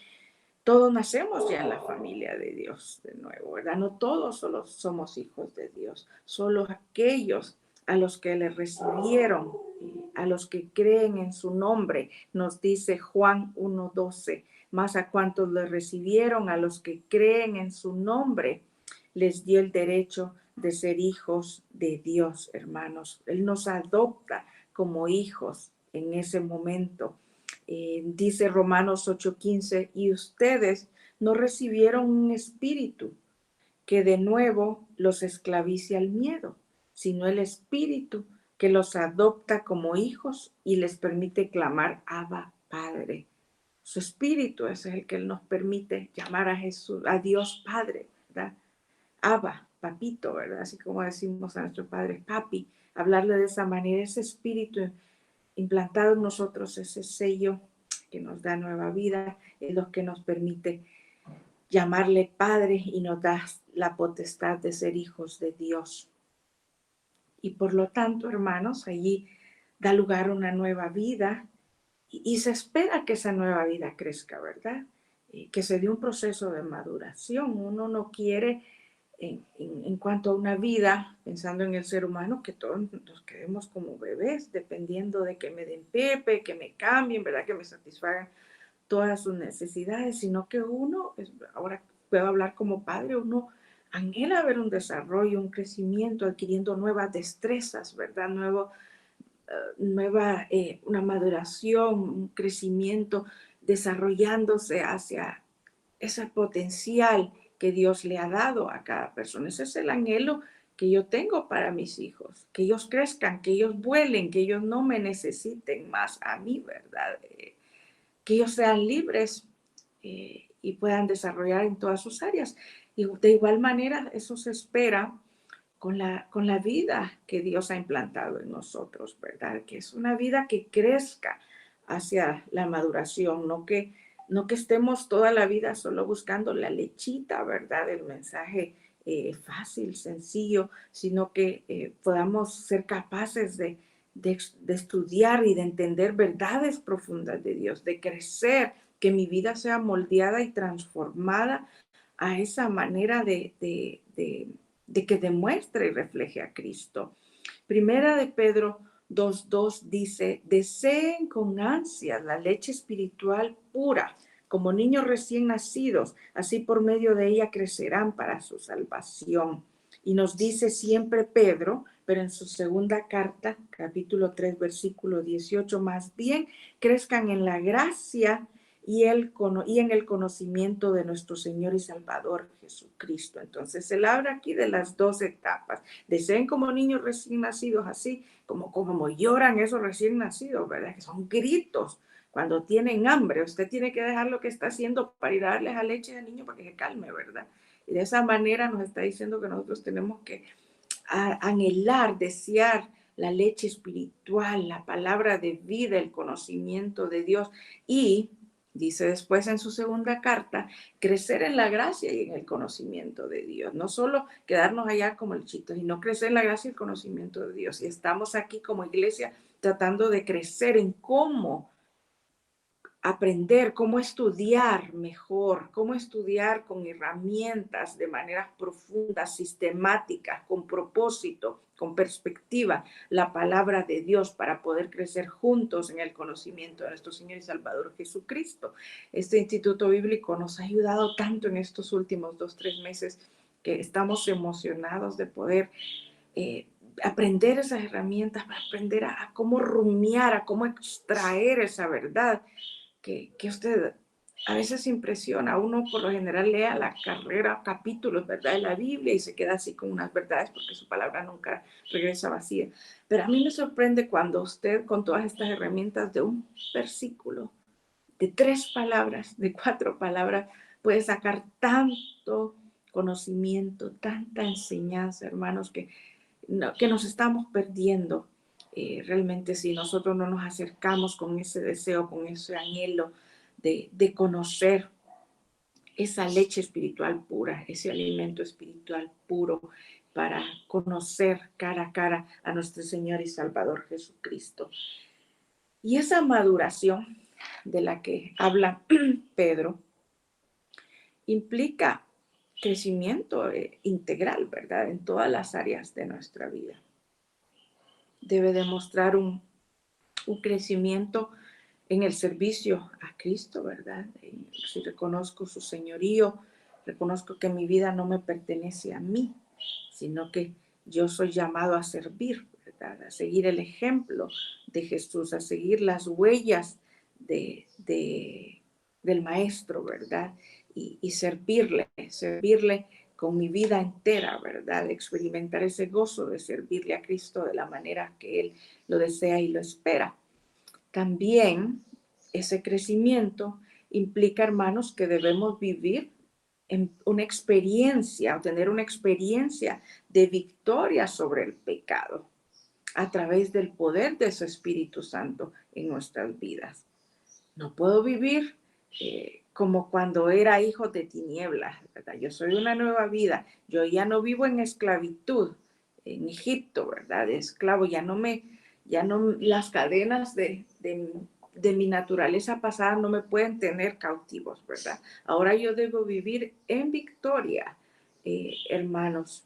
todos nacemos ya en la familia de Dios de nuevo, ¿verdad? No todos solo somos hijos de Dios, solo aquellos a los que le recibieron, a los que creen en su nombre, nos dice Juan 1:12, más a cuantos le recibieron, a los que creen en su nombre, les dio el derecho de ser hijos de Dios, hermanos. Él nos adopta como hijos en ese momento. Dice Romanos 8:15, y ustedes no recibieron un espíritu que de nuevo los esclavice al miedo, sino el espíritu que los adopta como hijos y les permite clamar Abba, Padre. Su espíritu es el que nos permite llamar a Jesús, a Dios Padre, ¿verdad? Abba, papito, ¿verdad? Así como decimos a nuestro Padre, papi, hablarle de esa manera, ese espíritu implantado en nosotros, ese sello que nos da nueva vida, es lo que nos permite llamarle Padre y nos da la potestad de ser hijos de Dios. Y por lo tanto, hermanos, allí da lugar a una nueva vida y se espera que esa nueva vida crezca, ¿verdad? Que se dé un proceso de maduración. Uno no quiere, en cuanto a una vida, pensando en el ser humano, que todos nos quedemos como bebés, dependiendo de que me den pepe, que me cambien, ¿verdad? Que me satisfagan todas sus necesidades, sino que uno, ahora puedo hablar como padre, uno anhela ver un desarrollo, un crecimiento, adquiriendo nuevas destrezas, ¿verdad? Una maduración, un crecimiento, desarrollándose hacia ese potencial que Dios le ha dado a cada persona. Ese es el anhelo que yo tengo para mis hijos, que ellos crezcan, que ellos vuelen, que ellos no me necesiten más a mí, ¿verdad? Que ellos sean libres y puedan desarrollar en todas sus áreas. Y de igual manera, eso se espera con la vida que Dios ha implantado en nosotros, ¿verdad? Que es una vida que crezca hacia la maduración, no que estemos toda la vida solo buscando la lechita, ¿verdad? El mensaje fácil, sencillo, sino que podamos ser capaces de estudiar y de entender verdades profundas de Dios, de crecer, que mi vida sea moldeada y transformada a esa manera de que demuestre y refleje a Cristo. Primera de Pedro 2:2 dice, deseen con ansias la leche espiritual pura, como niños recién nacidos, así por medio de ella crecerán para su salvación. Y nos dice siempre Pedro, pero en su segunda carta, capítulo 3, versículo 18, más bien crezcan en la gracia y en el conocimiento de nuestro Señor y Salvador Jesucristo. Entonces, él habla aquí de las dos etapas. Deseen como niños recién nacidos, así como lloran esos recién nacidos, ¿verdad? Que son gritos cuando tienen hambre. Usted tiene que dejar lo que está haciendo para ir a darles a leche al niño para que se calme, ¿verdad? Y de esa manera nos está diciendo que nosotros tenemos que anhelar, desear la leche espiritual, la palabra de vida, el conocimiento de Dios. Y dice después en su segunda carta, crecer en la gracia y en el conocimiento de Dios. No solo quedarnos allá como el chito, sino crecer en la gracia y el conocimiento de Dios. Y estamos aquí como iglesia tratando de crecer en cómo aprender, cómo estudiar mejor, cómo estudiar con herramientas de maneras profundas, sistemáticas, con propósito, con perspectiva, la palabra de Dios para poder crecer juntos en el conocimiento de nuestro Señor y Salvador Jesucristo. Este instituto bíblico nos ha ayudado tanto en estos últimos 2, 3 meses que estamos emocionados de poder aprender esas herramientas, para aprender a cómo rumiar, a cómo extraer esa verdad que usted a veces impresiona. Uno por lo general lea la carrera, capítulos, ¿verdad?, de la Biblia y se queda así con unas verdades porque su palabra nunca regresa vacía. Pero a mí me sorprende cuando usted con todas estas herramientas de un versículo, de 3 palabras, de 4 palabras, puede sacar tanto conocimiento, tanta enseñanza, hermanos, que nos estamos perdiendo. Realmente si nosotros no nos acercamos con ese deseo, con ese anhelo de conocer esa leche espiritual pura, ese alimento espiritual puro para conocer cara a cara a nuestro Señor y Salvador Jesucristo. Y esa maduración de la que habla Pedro implica crecimiento integral, ¿verdad?, en todas las áreas de nuestra vida. Debe demostrar un crecimiento en el servicio a Cristo, ¿verdad? Si reconozco su señorío, reconozco que mi vida no me pertenece a mí, sino que yo soy llamado a servir, ¿verdad? A seguir el ejemplo de Jesús, a seguir las huellas del Maestro, ¿verdad? Y servirle con mi vida entera, ¿verdad? Experimentar ese gozo de servirle a Cristo de la manera que Él lo desea y lo espera. También ese crecimiento implica, hermanos, que debemos vivir en una experiencia, o tener una experiencia de victoria sobre el pecado a través del poder de su Espíritu Santo en nuestras vidas. No puedo vivir como cuando era hijo de tinieblas, ¿verdad? Yo soy una nueva vida. Yo ya no vivo en esclavitud en Egipto, ¿verdad? De esclavo, ya no las cadenas de mi naturaleza pasada no me pueden tener cautivos, ¿verdad? Ahora yo debo vivir en victoria, hermanos.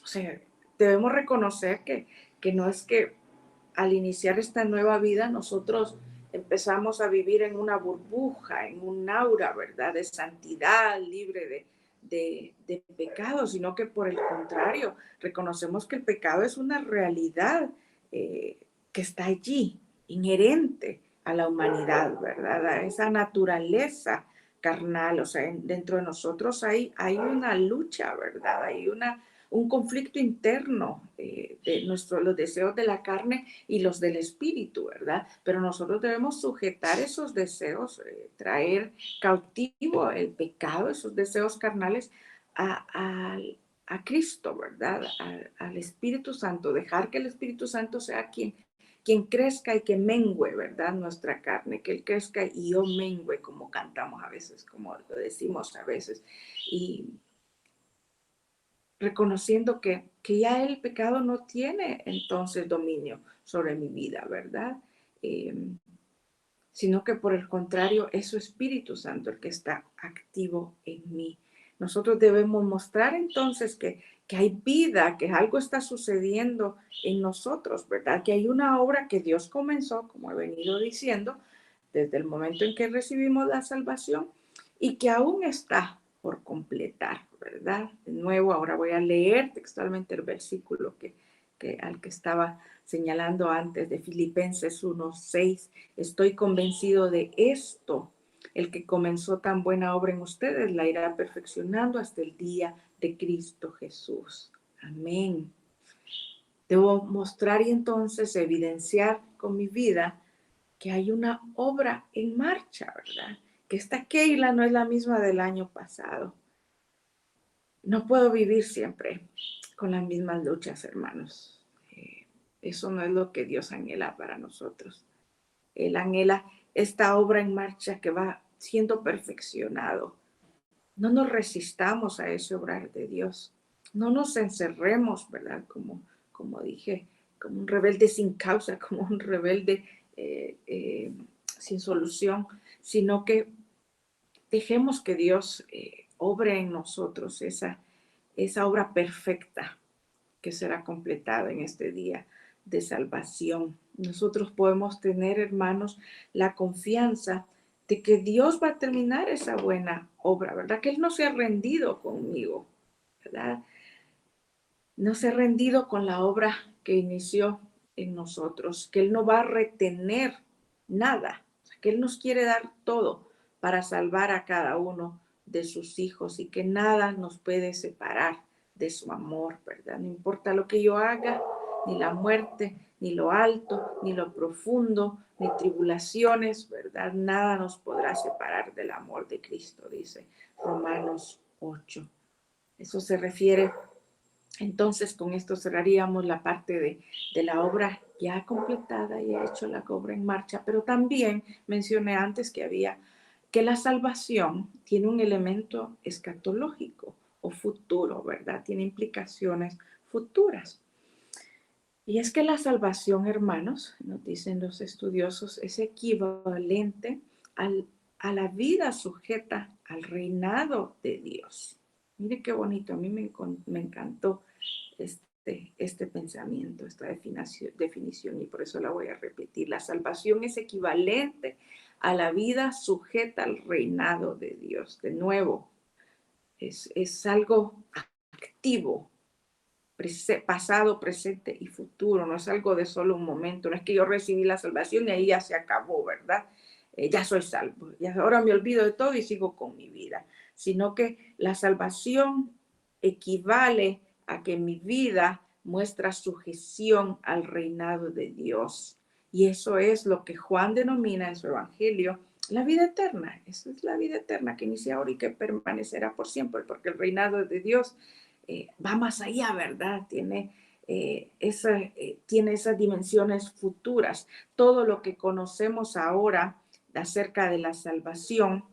O sea, debemos reconocer que no es que al iniciar esta nueva vida nosotros empezamos a vivir en una burbuja, en un aura, ¿verdad? De santidad, libre de pecado, sino que por el contrario, reconocemos que el pecado es una realidad que está allí, inherente a la humanidad, ¿verdad? A esa naturaleza carnal, o sea, dentro de nosotros hay una lucha, ¿verdad? Hay un conflicto interno de los deseos de la carne y los del espíritu, ¿verdad? Pero nosotros debemos sujetar esos deseos, traer cautivo el pecado, esos deseos carnales a, a, a Cristo, ¿verdad? Al Espíritu Santo, dejar que el Espíritu Santo sea quien crezca y que mengüe, ¿verdad? Nuestra carne, que Él crezca y yo mengüe, como cantamos a veces, como lo decimos a veces. Y reconociendo que ya el pecado no tiene entonces dominio sobre mi vida, ¿verdad? Eh, Sino que por el contrario es su Espíritu Santo el que está activo en mí. Nosotros debemos mostrar entonces que hay vida, que algo está sucediendo en nosotros, ¿verdad? Que hay una obra que Dios comenzó, como he venido diciendo, desde el momento en que recibimos la salvación y que aún está por completar, ¿verdad? De nuevo, ahora voy a leer textualmente el versículo al que estaba señalando antes de Filipenses 1:6. Estoy convencido de esto. El que comenzó tan buena obra en ustedes la irá perfeccionando hasta el día de Cristo Jesús. Amén. Debo mostrar y entonces evidenciar con mi vida que hay una obra en marcha, ¿verdad? Que esta Keila no es la misma del año pasado. No puedo vivir siempre con las mismas luchas, hermanos. Eso no es lo que Dios anhela para nosotros. Él anhela esta obra en marcha que va siendo perfeccionado. No nos resistamos a ese obrar de Dios. No nos encerremos, ¿verdad? Como dije, como un rebelde sin causa, como un rebelde sin solución, sino que dejemos que Dios obre en nosotros esa obra perfecta que será completada en este día de salvación. Nosotros podemos tener, hermanos, la confianza de que Dios va a terminar esa buena obra, ¿verdad? Que Él no se ha rendido conmigo, ¿verdad? No se ha rendido con la obra que inició en nosotros, que Él no va a retener nada, que Él nos quiere dar todo para salvar a cada uno de sus hijos y que nada nos puede separar de su amor, ¿verdad? No importa lo que yo haga, ni la muerte, ni lo alto, ni lo profundo, ni tribulaciones, ¿verdad? Nada nos podrá separar del amor de Cristo, dice Romanos 8. Eso se refiere. Entonces, con esto cerraríamos la parte de la obra ya completada y ha hecho la obra en marcha, pero también mencioné antes que la salvación tiene un elemento escatológico o futuro, ¿verdad? Tiene implicaciones futuras. Y es que la salvación, hermanos, nos dicen los estudiosos, es equivalente a la vida sujeta al reinado de Dios. Mire qué bonito, a mí me encantó este pensamiento, esta definición, y por eso la voy a repetir. La salvación es equivalente a la vida sujeta al reinado de Dios. De nuevo, es algo activo, pasado, presente y futuro. No es algo de solo un momento. No es que yo recibí la salvación y ahí ya se acabó, ¿verdad? Ya soy salvo. Ya ahora me olvido de todo y sigo con mi vida. Sino que la salvación equivale a que mi vida muestra sujeción al reinado de Dios. Y eso es lo que Juan denomina en su evangelio la vida eterna. Eso es la vida eterna que inicia ahora y que permanecerá por siempre, porque el reinado de Dios va más allá, ¿verdad? Tiene esas dimensiones futuras. Todo lo que conocemos ahora acerca de la salvación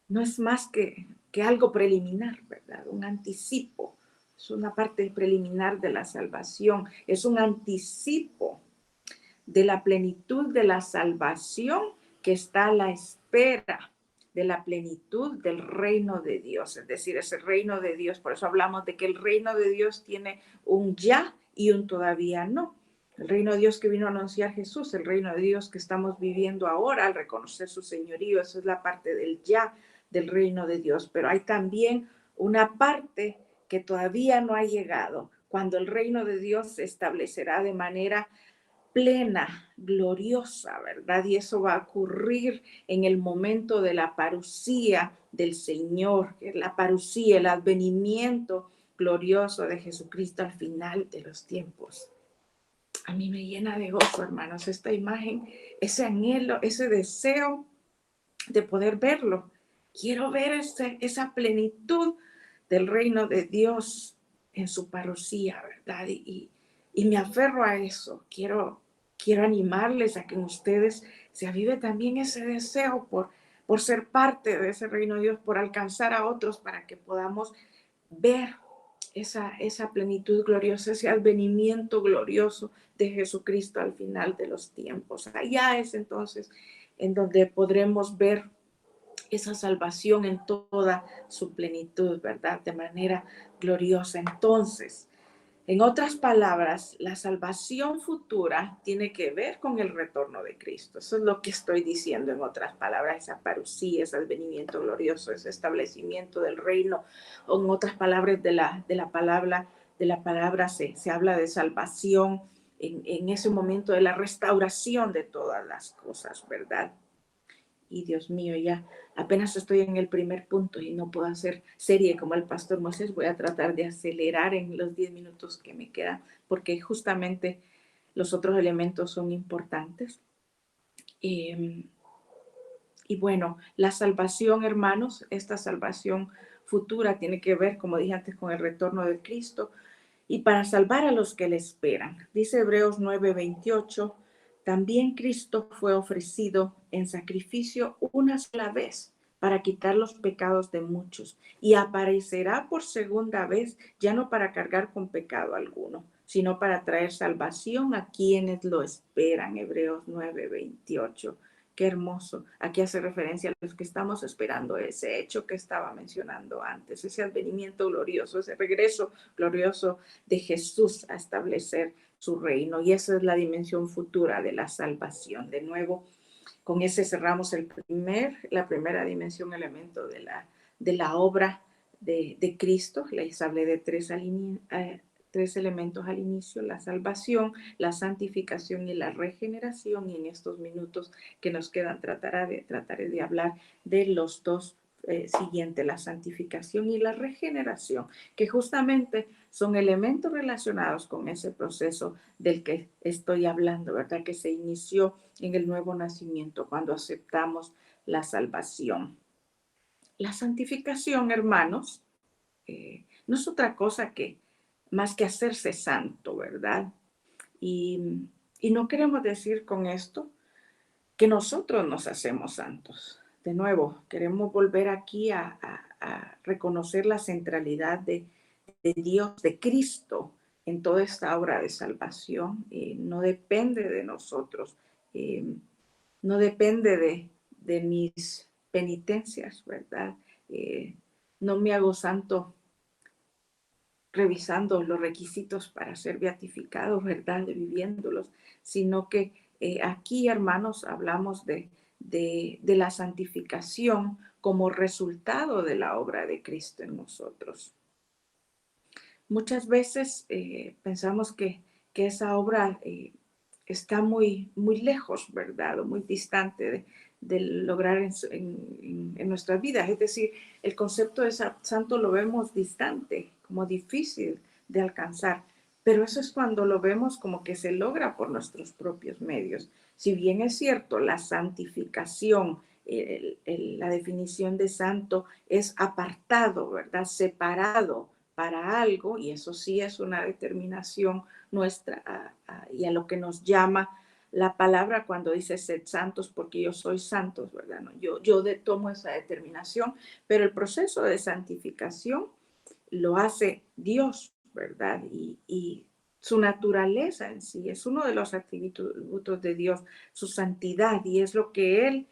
no es más que algo preliminar, ¿verdad? Un anticipo. Es una parte preliminar de la salvación. Es un anticipo de la plenitud de la salvación que está a la espera de la plenitud del reino de Dios, es decir, ese reino de Dios. Por eso hablamos de que el reino de Dios tiene un ya y un todavía no. El reino de Dios que vino a anunciar Jesús, el reino de Dios que estamos viviendo ahora al reconocer su señorío. Esa es la parte del ya del reino de Dios. Pero hay también una parte que todavía no ha llegado, cuando el reino de Dios se establecerá de manera plena, gloriosa, ¿verdad? Y eso va a ocurrir en el momento de la parucía del Señor, que es la parucía, el advenimiento glorioso de Jesucristo al final de los tiempos. A mí me llena de gozo, hermanos, esta imagen, ese anhelo, ese deseo de poder verlo. Quiero ver esa plenitud del reino de Dios en su parucía, ¿verdad? Y me aferro a eso. Quiero animarles a que en ustedes se avive también ese deseo por ser parte de ese reino de Dios, por alcanzar a otros para que podamos ver esa plenitud gloriosa, ese advenimiento glorioso de Jesucristo al final de los tiempos. Allá es entonces en donde podremos ver esa salvación en toda su plenitud, ¿verdad? De manera gloriosa. Entonces, en otras palabras, la salvación futura tiene que ver con el retorno de Cristo. Eso es lo que estoy diciendo en otras palabras, esa parucía, ese advenimiento glorioso, ese establecimiento del reino. O en otras palabras de la palabra se habla de salvación en ese momento de la restauración de todas las cosas, ¿verdad? Y Dios mío, ya apenas estoy en el primer punto y no puedo hacer serie como el pastor Moisés. Voy a tratar de acelerar en los 10 minutos que me quedan, porque justamente los otros elementos son importantes. Y bueno, la salvación, hermanos, esta salvación futura tiene que ver, como dije antes, con el retorno de Cristo y para salvar a los que le esperan. Dice Hebreos 9:28, también Cristo fue ofrecido en sacrificio una sola vez para quitar los pecados de muchos y aparecerá por segunda vez, ya no para cargar con pecado alguno, sino para traer salvación a quienes lo esperan. Hebreos 9:28. Qué hermoso. Aquí hace referencia a los que estamos esperando ese hecho que estaba mencionando antes, ese advenimiento glorioso, ese regreso glorioso de Jesús a establecer su reino. Y esa es la dimensión futura de la salvación. De nuevo, con ese cerramos la primera dimensión, elemento de la obra de Cristo. Les hablé de tres elementos al inicio: la salvación, la santificación y la regeneración. Y en estos minutos que nos quedan trataré de hablar de los dos siguientes, la santificación y la regeneración, que justamente son elementos relacionados con ese proceso del que estoy hablando, ¿verdad? Que se inició en el nuevo nacimiento, cuando aceptamos la salvación. La santificación, hermanos, no es otra cosa que más que hacerse santo, ¿verdad? Y, y no queremos decir con esto que nosotros nos hacemos santos. De nuevo, queremos volver aquí a reconocer la centralidad de Dios, de Cristo, en toda esta obra de salvación. No depende de nosotros, no depende de mis penitencias, ¿verdad? No me hago santo revisando los requisitos para ser beatificado, ¿verdad? Viviéndolos, sino que aquí, hermanos, hablamos de la santificación como resultado de la obra de Cristo en nosotros. Muchas veces pensamos que esa obra está muy lejos, ¿verdad? O muy distante de lograr en nuestras vidas. Es decir, el concepto de santo lo vemos distante, como difícil de alcanzar. Pero eso es cuando lo vemos como que se logra por nuestros propios medios. Si bien es cierto, la santificación, la definición de santo es apartado, ¿verdad? Separado para algo, y eso sí es una determinación nuestra y a lo que nos llama la palabra cuando dice sed santos porque yo soy santos, ¿verdad? No, yo tomo esa determinación, pero el proceso de santificación lo hace Dios, ¿verdad? Y su naturaleza en sí es uno de los atributos de Dios, su santidad, y es lo que Él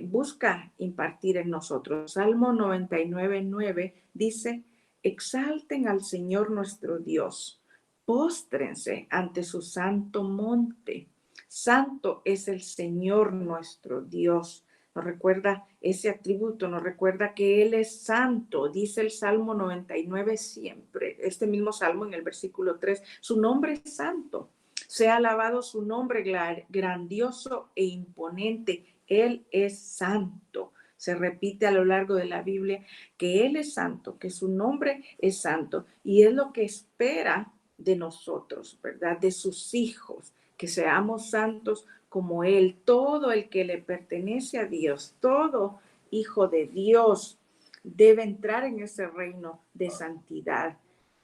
busca impartir en nosotros. Salmo 99:9 dice: exalten al Señor nuestro Dios, póstrense ante su santo monte. Santo es el Señor nuestro Dios. Nos recuerda ese atributo, nos recuerda que Él es santo. Dice el Salmo 99 siempre, este mismo Salmo en el versículo 3, su nombre es santo. Sea alabado su nombre grandioso e imponente. Él es santo. Se repite a lo largo de la Biblia que Él es santo, que su nombre es santo. Y es lo que espera de nosotros, ¿verdad? De sus hijos, que seamos santos como Él. Todo el que le pertenece a Dios, todo hijo de Dios debe entrar en ese reino de santidad.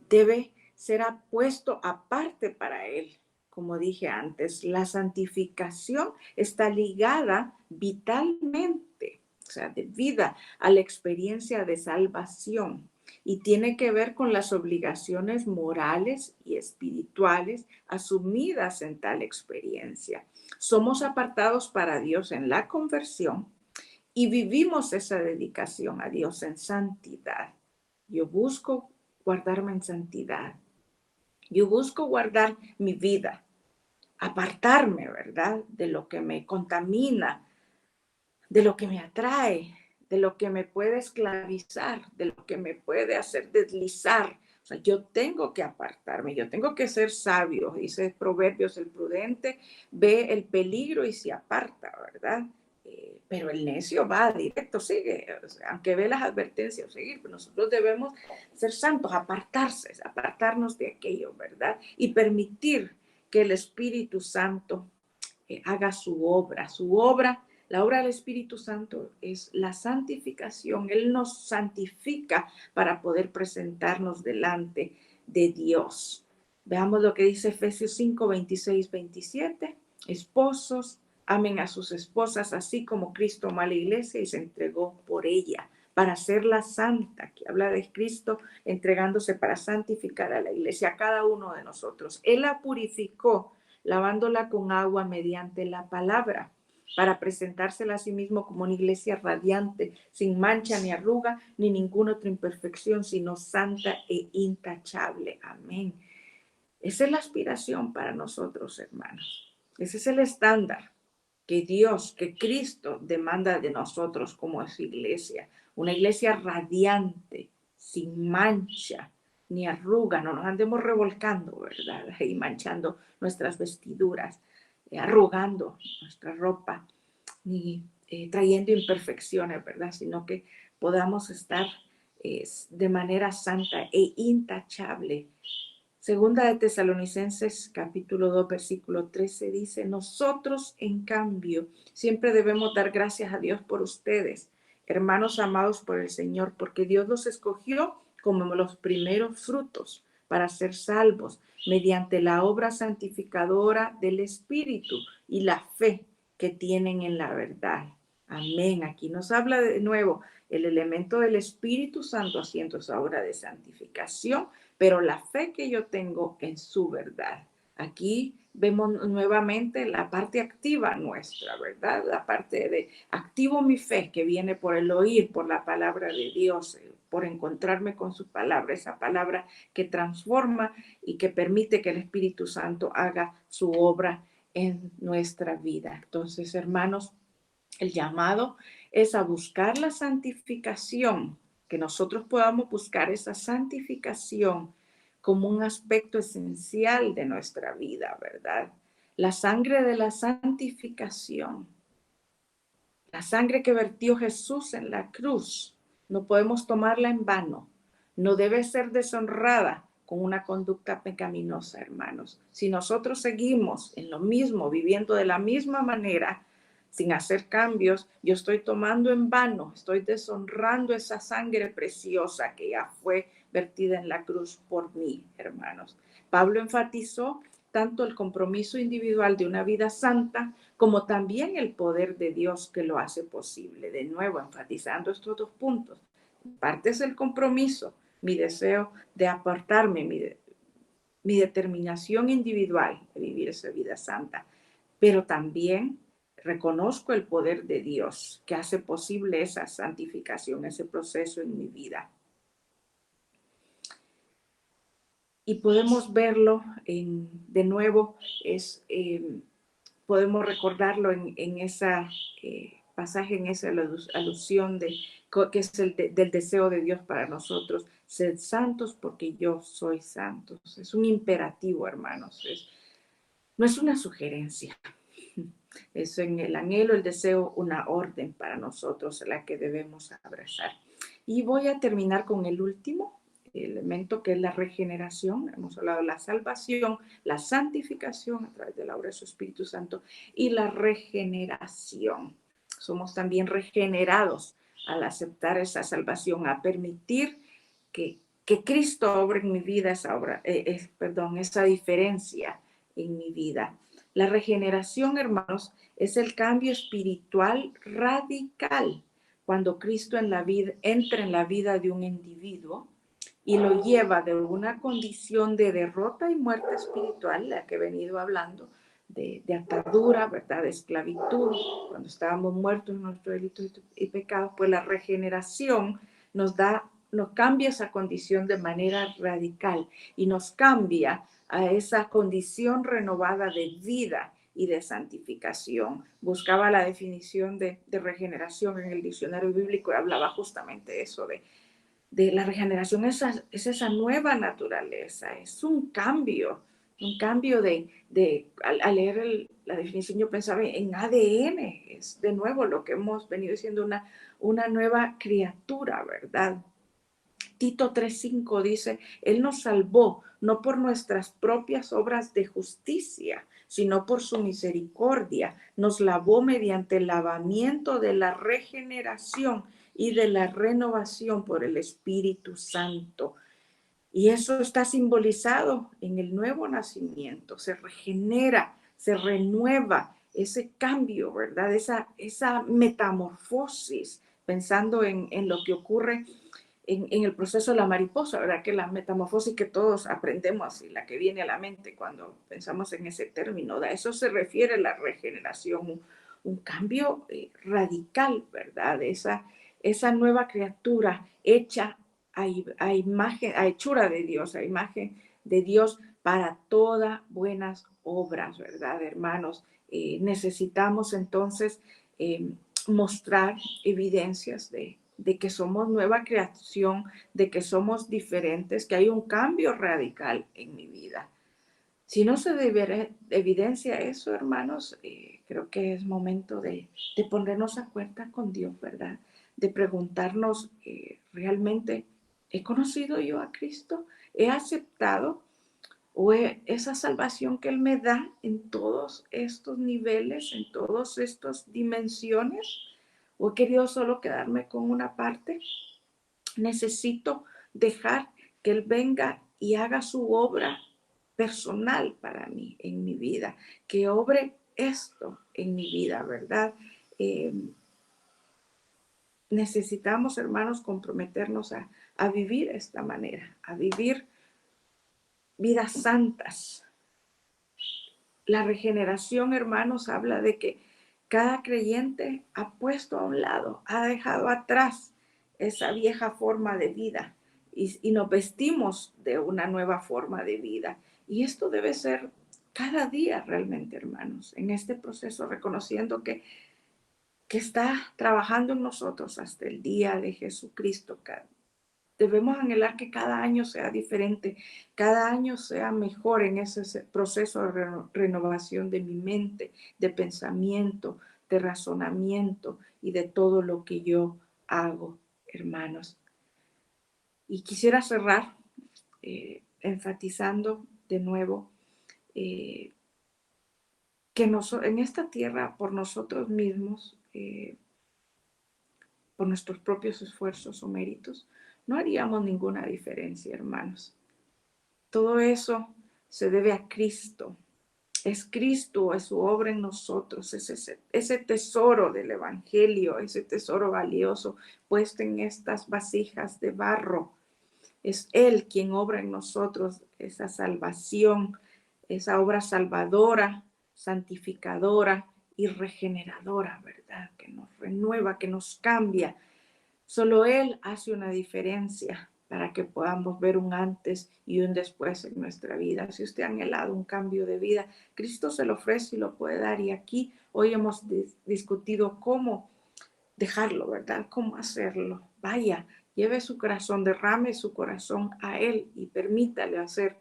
Debe ser puesto aparte para Él. Como dije antes, la santificación está ligada vitalmente, o sea, de vida a la experiencia de salvación y tiene que ver con las obligaciones morales y espirituales asumidas en tal experiencia. Somos apartados para Dios en la conversión y vivimos esa dedicación a Dios en santidad. Yo busco guardarme en santidad. Yo busco guardar mi vida, apartarme, ¿verdad? De lo que me contamina, de lo que me atrae, de lo que me puede esclavizar, de lo que me puede hacer deslizar. O sea, yo tengo que apartarme, yo tengo que ser sabio. Dice Proverbios, el prudente ve el peligro y se aparta, ¿verdad? Pero el necio va directo, sigue, o sea, aunque ve las advertencias, seguir. Pero nosotros debemos ser santos, apartarnos de aquello, ¿verdad? Y permitir que el Espíritu Santo haga su obra. La obra del Espíritu Santo es la santificación. Él nos santifica para poder presentarnos delante de Dios. Veamos lo que dice Efesios 5, 26, 27. Esposos, amen a sus esposas, así como Cristo amó a la iglesia y se entregó por ella, para hacerla santa, que habla de Cristo entregándose para santificar a la iglesia, a cada uno de nosotros. Él la purificó, lavándola con agua mediante la palabra, para presentársela a sí mismo como una iglesia radiante, sin mancha ni arruga, ni ninguna otra imperfección, sino santa e intachable. Amén. Esa es la aspiración para nosotros, hermanos. Ese es el estándar que Dios, que Cristo demanda de nosotros como su iglesia. Una iglesia radiante, sin mancha ni arruga. No nos andemos revolcando, ¿verdad? Y manchando nuestras vestiduras, arrugando nuestra ropa, ni trayendo imperfecciones, ¿verdad? Sino que podamos estar de manera santa e intachable. Segunda de Tesalonicenses capítulo 2 versículo 13 dice, nosotros en cambio siempre debemos dar gracias a Dios por ustedes, hermanos amados por el Señor, porque Dios los escogió como los primeros frutos para ser salvos mediante la obra santificadora del Espíritu y la fe que tienen en la verdad. Amén. Aquí nos habla de nuevo el elemento del Espíritu Santo haciendo esa obra de santificación, pero la fe que yo tengo en su verdad. Aquí vemos nuevamente la parte activa nuestra, ¿verdad? La parte de activo mi fe que viene por el oír, por la palabra de Dios, por encontrarme con su palabra, esa palabra que transforma y que permite que el Espíritu Santo haga su obra en nuestra vida. Entonces, hermanos, el llamado es a buscar la santificación, que nosotros podamos buscar esa santificación como un aspecto esencial de nuestra vida, ¿verdad? La sangre de la santificación, la sangre que vertió Jesús en la cruz, no podemos tomarla en vano, no debe ser deshonrada con una conducta pecaminosa, hermanos. Si nosotros seguimos en lo mismo, viviendo de la misma manera, sin hacer cambios, yo estoy tomando en vano, estoy deshonrando esa sangre preciosa que ya fue vertida en la cruz por mí, hermanos. Pablo enfatizó tanto el compromiso individual de una vida santa como también el poder de Dios que lo hace posible. De nuevo, enfatizando estos dos puntos. Parte es el compromiso, mi deseo de apartarme, mi determinación individual de vivir esa vida santa, pero también reconozco el poder de Dios que hace posible esa santificación, ese proceso en mi vida. y podemos verlo de nuevo, podemos recordarlo en esa pasaje, en esa alusión que es del deseo de Dios para nosotros, sed santos porque yo soy santo. Es un imperativo, hermanos, no es una sugerencia. Es en el anhelo, el deseo, una orden para nosotros, la que debemos abrazar. Y voy a terminar con el último elemento, que es la regeneración. Hemos hablado de la salvación, la santificación a través de la obra de su Espíritu Santo y la regeneración. Somos también regenerados al aceptar esa salvación, a permitir que Cristo obre en mi vida esa diferencia en mi vida. La regeneración, hermanos, es el cambio espiritual radical cuando Cristo entra en la vida de un individuo y lo lleva de una condición de derrota y muerte espiritual, la que he venido hablando, de atadura, ¿verdad? De esclavitud, cuando estábamos muertos en nuestros delitos y pecados, pues la regeneración nos cambia esa condición de manera radical y nos cambia a esa condición renovada de vida y de santificación. Buscaba la definición de regeneración en el diccionario bíblico y hablaba justamente eso, de la regeneración. Es esa nueva naturaleza, es un cambio al leer la definición yo pensaba en ADN, es de nuevo lo que hemos venido diciendo, una nueva criatura, ¿verdad? Tito 3:5 dice, Él nos salvó no por nuestras propias obras de justicia, sino por su misericordia. Nos lavó mediante el lavamiento de la regeneración y de la renovación por el Espíritu Santo. Y eso está simbolizado en el nuevo nacimiento. Se regenera, se renueva ese cambio, ¿verdad? Esa metamorfosis, pensando en lo que ocurre en el proceso de la mariposa, ¿verdad? Que la metamorfosis que todos aprendemos y la que viene a la mente cuando pensamos en ese término, a eso se refiere la regeneración, un cambio radical, ¿verdad? Esa nueva criatura hecha a imagen, a hechura de Dios, a imagen de Dios para todas buenas obras, ¿verdad, hermanos? Necesitamos entonces mostrar evidencias de que somos nueva creación, de que somos diferentes, que hay un cambio radical en mi vida. Si no se evidencia eso, hermanos, creo que es momento de ponernos a cuenta con Dios, ¿verdad? De preguntarnos, ¿realmente he conocido yo a Cristo? ¿He aceptado esa salvación que Él me da en todos estos niveles, en todas estas dimensiones? ¿O he querido solo quedarme con una parte? Necesito dejar que Él venga y haga su obra personal para mí, en mi vida, que obre esto en mi vida, ¿verdad? Eh, Necesitamos, hermanos, comprometernos a vivir esta manera, a vivir vidas santas. La regeneración, hermanos, habla de que cada creyente ha puesto a un lado, ha dejado atrás esa vieja forma de vida y nos vestimos de una nueva forma de vida. Y esto debe ser cada día realmente, hermanos, en este proceso, reconociendo que está trabajando en nosotros hasta el día de Jesucristo. Debemos anhelar que cada año sea diferente, cada año sea mejor en ese proceso de renovación de mi mente, de pensamiento, de razonamiento y de todo lo que yo hago, hermanos. Y quisiera cerrar enfatizando de nuevo eh, que en esta tierra, por nosotros mismos, por nuestros propios esfuerzos o méritos, no haríamos ninguna diferencia, hermanos. Todo eso se debe a Cristo. Es Cristo, es su obra en nosotros, es ese tesoro del Evangelio, ese tesoro valioso puesto en estas vasijas de barro. Es Él quien obra en nosotros esa salvación, esa obra salvadora, santificadora y regeneradora, ¿verdad? Que nos renueva, que nos cambia. Solo Él hace una diferencia. para que podamos ver un antes y un después en nuestra vida. Si usted ha anhelado un cambio de vida, Cristo se lo ofrece y lo puede dar. Y aquí hoy hemos discutido cómo dejarlo, ¿verdad? ¿Cómo hacerlo? Vaya, lleve su corazón, derrame su corazón a Él y permítale hacer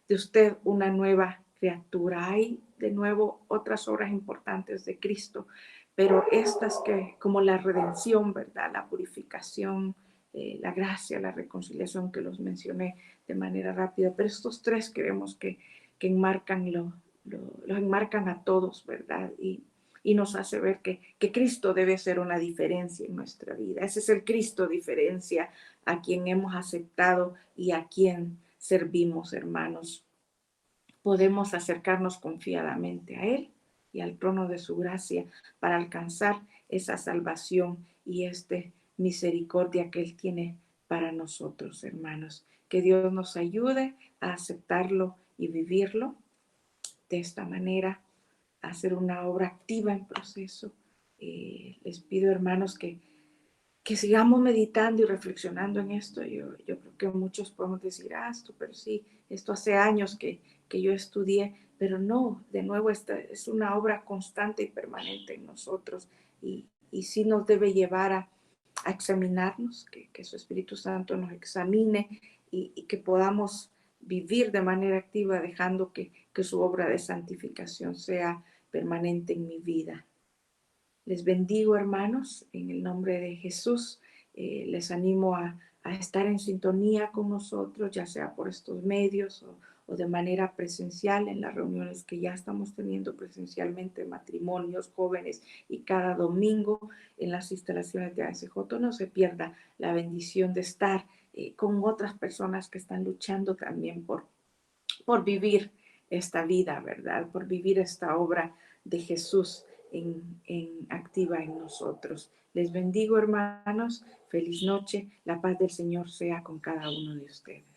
de usted una nueva criatura. Hay de nuevo otras obras importantes de Cristo, pero estas que, como la redención, ¿verdad? La purificación, la gracia, la reconciliación, que los mencioné de manera rápida, pero estos tres creemos que enmarcan los enmarcan a todos, ¿verdad? Y nos hace ver que Cristo debe ser una diferencia en nuestra vida. Ese es el Cristo diferencia a quien hemos aceptado y a quien servimos, hermanos. Podemos acercarnos confiadamente a Él y al trono de su gracia para alcanzar esa salvación y misericordia que Él tiene para nosotros, hermanos. Que Dios nos ayude a aceptarlo y vivirlo de esta manera, hacer una obra activa en proceso. Les pido, hermanos, que sigamos meditando y reflexionando en esto. Yo creo que muchos podemos decir, esto, pero sí, esto hace años que yo estudié, pero no, de nuevo, esta es una obra constante y permanente en nosotros y sí nos debe llevar a examinarnos, que su Espíritu Santo nos examine y que podamos vivir de manera activa dejando que su obra de santificación sea permanente en mi vida. Les bendigo, hermanos, en el nombre de Jesús. Les animo a estar en sintonía con nosotros, ya sea por estos medios o de manera presencial en las reuniones que ya estamos teniendo presencialmente, matrimonios, jóvenes y cada domingo en las instalaciones de ASJ. No se pierda la bendición de estar con otras personas que están luchando también por vivir esta vida, ¿verdad? Por vivir esta obra de Jesús activa en nosotros. Les bendigo, hermanos. Feliz noche. La paz del Señor sea con cada uno de ustedes.